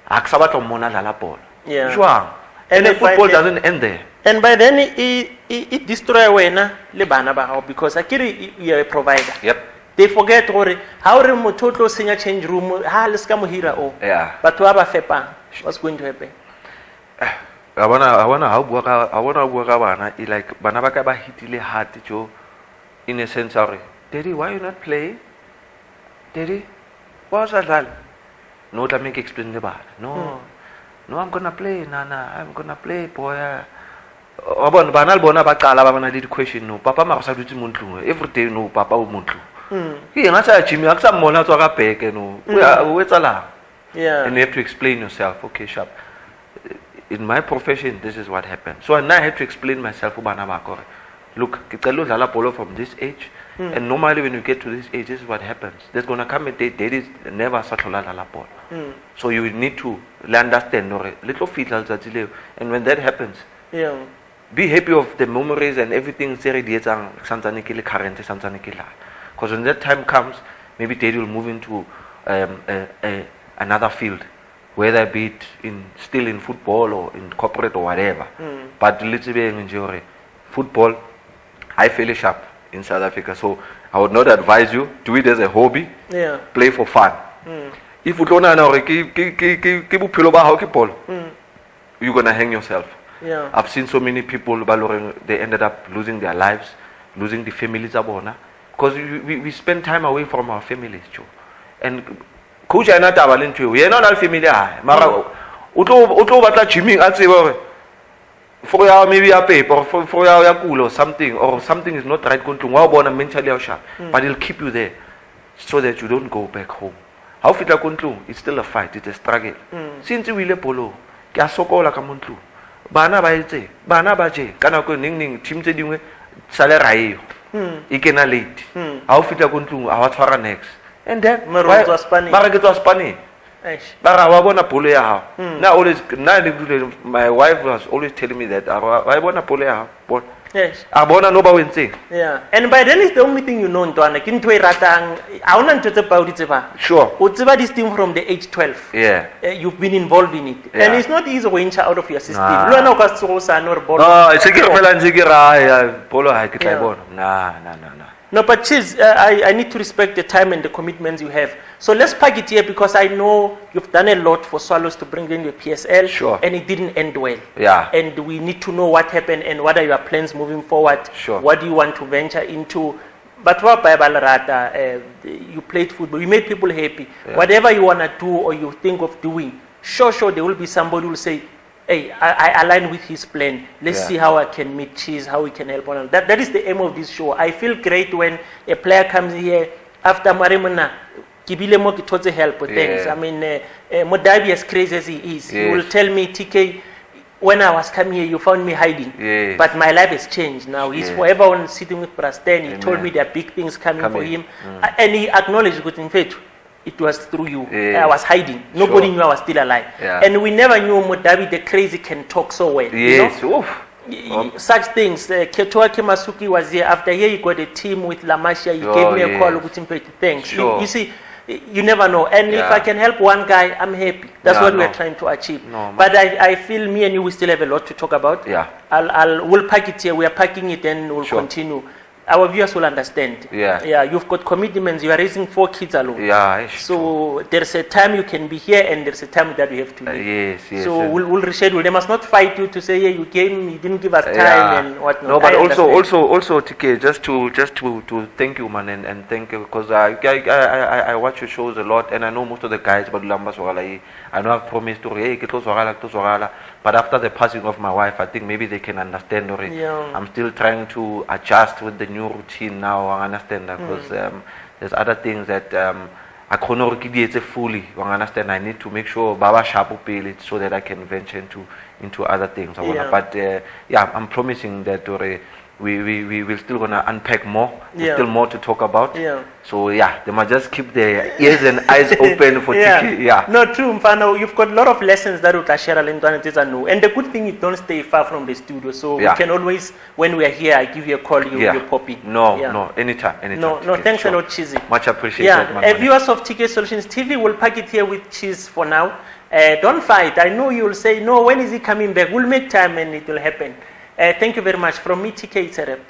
Ha ke sa batla mona dlala ball. Yeah. Jwang. And the football doesn't end there. And by then it destroy wena le bana ba hao because akere you are a provider. Yep. They forget gore how re motho tlo senya change room ha le ska mo hira o. Yeah. Batho ba fepang. What's going to happen? I wanna bua ka bana like bana ba ka ba hitile hard jo in a sense sorry. Daddy, why you not play? Daddy, what's that? No, let me explain the bana. No, I'm gonna play, Nana. I'm gonna play, boy. Abon banal bona ba qala ba bana le di question no. Papa ma sa dutse montlong. Every day no papa o montlong. Ke yena sa Jimmy a sa mmona tswa ka beke no. O etsalang. Yeah. And you have to explain yourself. Okay, sharp. In my profession, this is what happened. So I have to explain myself to bana ba gore. Look, ke qalo dlala polo from this age. And normally when you get to this age, this is what happens. There's gonna come a day that is never sa tlhola dlala polo. So you need to understand no little fitla tsatsi leo. And when that happens, yeah. Be happy of the memories and everything seri di etsang santsane ke le current santsane ke la. Because when that time comes, maybe Daddy will move into another field, whether be it still in football or in corporate or whatever. But let's be enjoy football. I feel sharp in South Africa, so I would not advise you do it as a hobby. Yeah. Play for fun. If you don't know you're gonna hang yourself. Yeah. I've seen so many people they ended up losing their lives, losing the families because we spend time away from our families too. And coach I not into we are not all family mara utlo batla gymming at say for ya maybe a paper for ya cool or something is not right going to wa bona mentally sharp, but it'll keep you there so that you don't go back home. How fit it's still a fight, it's a struggle. Since we le polo ke a sokola ka montlu bana ba etse bana ba je kana go ning team tse dingwe sale raeo e kena late ha o fitla go ntlong a wa tshwara next and then ba re ke tswa Spanish ba ra wa bona polo ya hao my wife was always telling me that wa bona polo ya hao yes a bona no ba wentse yeah and by then it's the only thing you know ntwana ke ntwe ratang a una ntwe tse pa o di tseba sure o tseba this thing from the age 12 yeah you've been involved in it and it's not easy when you out of your system Nah. lo wena o ka se go sa no re bona no it's ke fela ntse ke ra polo ha ke tla bona na no but Chiz, I need to respect the time and the commitments you have. So let's pack it here because I know you've done a lot for Swallows to bring in the PSL. Sure. And it didn't end well. Yeah. And we need to know what happened and what are your plans moving forward. Sure. What do you want to venture into? But what by Balarata, you played football, you made people happy. Yeah. Whatever you want to do or you think of doing, sure, there will be somebody who will say, hey, I align with his plan. Let's see how I can meet Cheese, how we can help on that is the aim of this show. I feel great when a player comes here after Marimuna, Kibile mo kitotse help with things. I mean, Modabi as crazy as he is, he will tell me, TK, when I was coming here, you found me hiding. But my life has changed now. He's forever on sitting with Prasten. He told me there are big things coming for him. And he acknowledged good in faith. It was through you. I was hiding. Nobody knew I was still alive. And we never knew Modabi the crazy can talk so well. Yes. You know? Such things. Ketoa Kemasuki was here. After here, you got a team with Lamasha. He gave me a call. Thanks. You see, you never know. And if I can help one guy, I'm happy. That's what we're trying to achieve. But I feel me and you, we still have a lot to talk about. Yeah. We'll pack it here. We are packing it and we'll continue. our viewers will understand. Yeah. Yeah, you've got commitments. You are raising 4 kids alone. Yeah. So there's a time you can be here and there's a time that you have to leave. Yes. So we'll reschedule. They must not fight you to say, yeah, you came, you didn't give us time and whatnot. No, but also, TK, just to thank you, man, and thank you, because I watch your shows a lot, and I know most of the guys, but I know I've promised to, hey, but after the passing of my wife, I think maybe they can understand already. Yeah. I'm still trying to adjust with the new routine now. I understand that because there's other things that I cannot give fully. I understand. I need to make sure Baba sharp pay it so that I can venture into other things. But I'm promising that we will still gonna unpack more. There's still more to talk about. Yeah. So they must just keep their ears and eyes open for TK. Yeah. No, true, Mfano. You've got a lot of lessons that will share and the good thing is don't stay far from the studio. So we can always, when we are here, I give you a call, you pop in. No, anytime. No, thanks a lot, Cheesy. Much appreciated. Viewers of TK Solutions TV, will pack it here with Cheese for now. Don't fight. I know you'll say, no, when is he coming back? We'll make time and it will happen. Thank you very much. From me, TK, it's a wrap.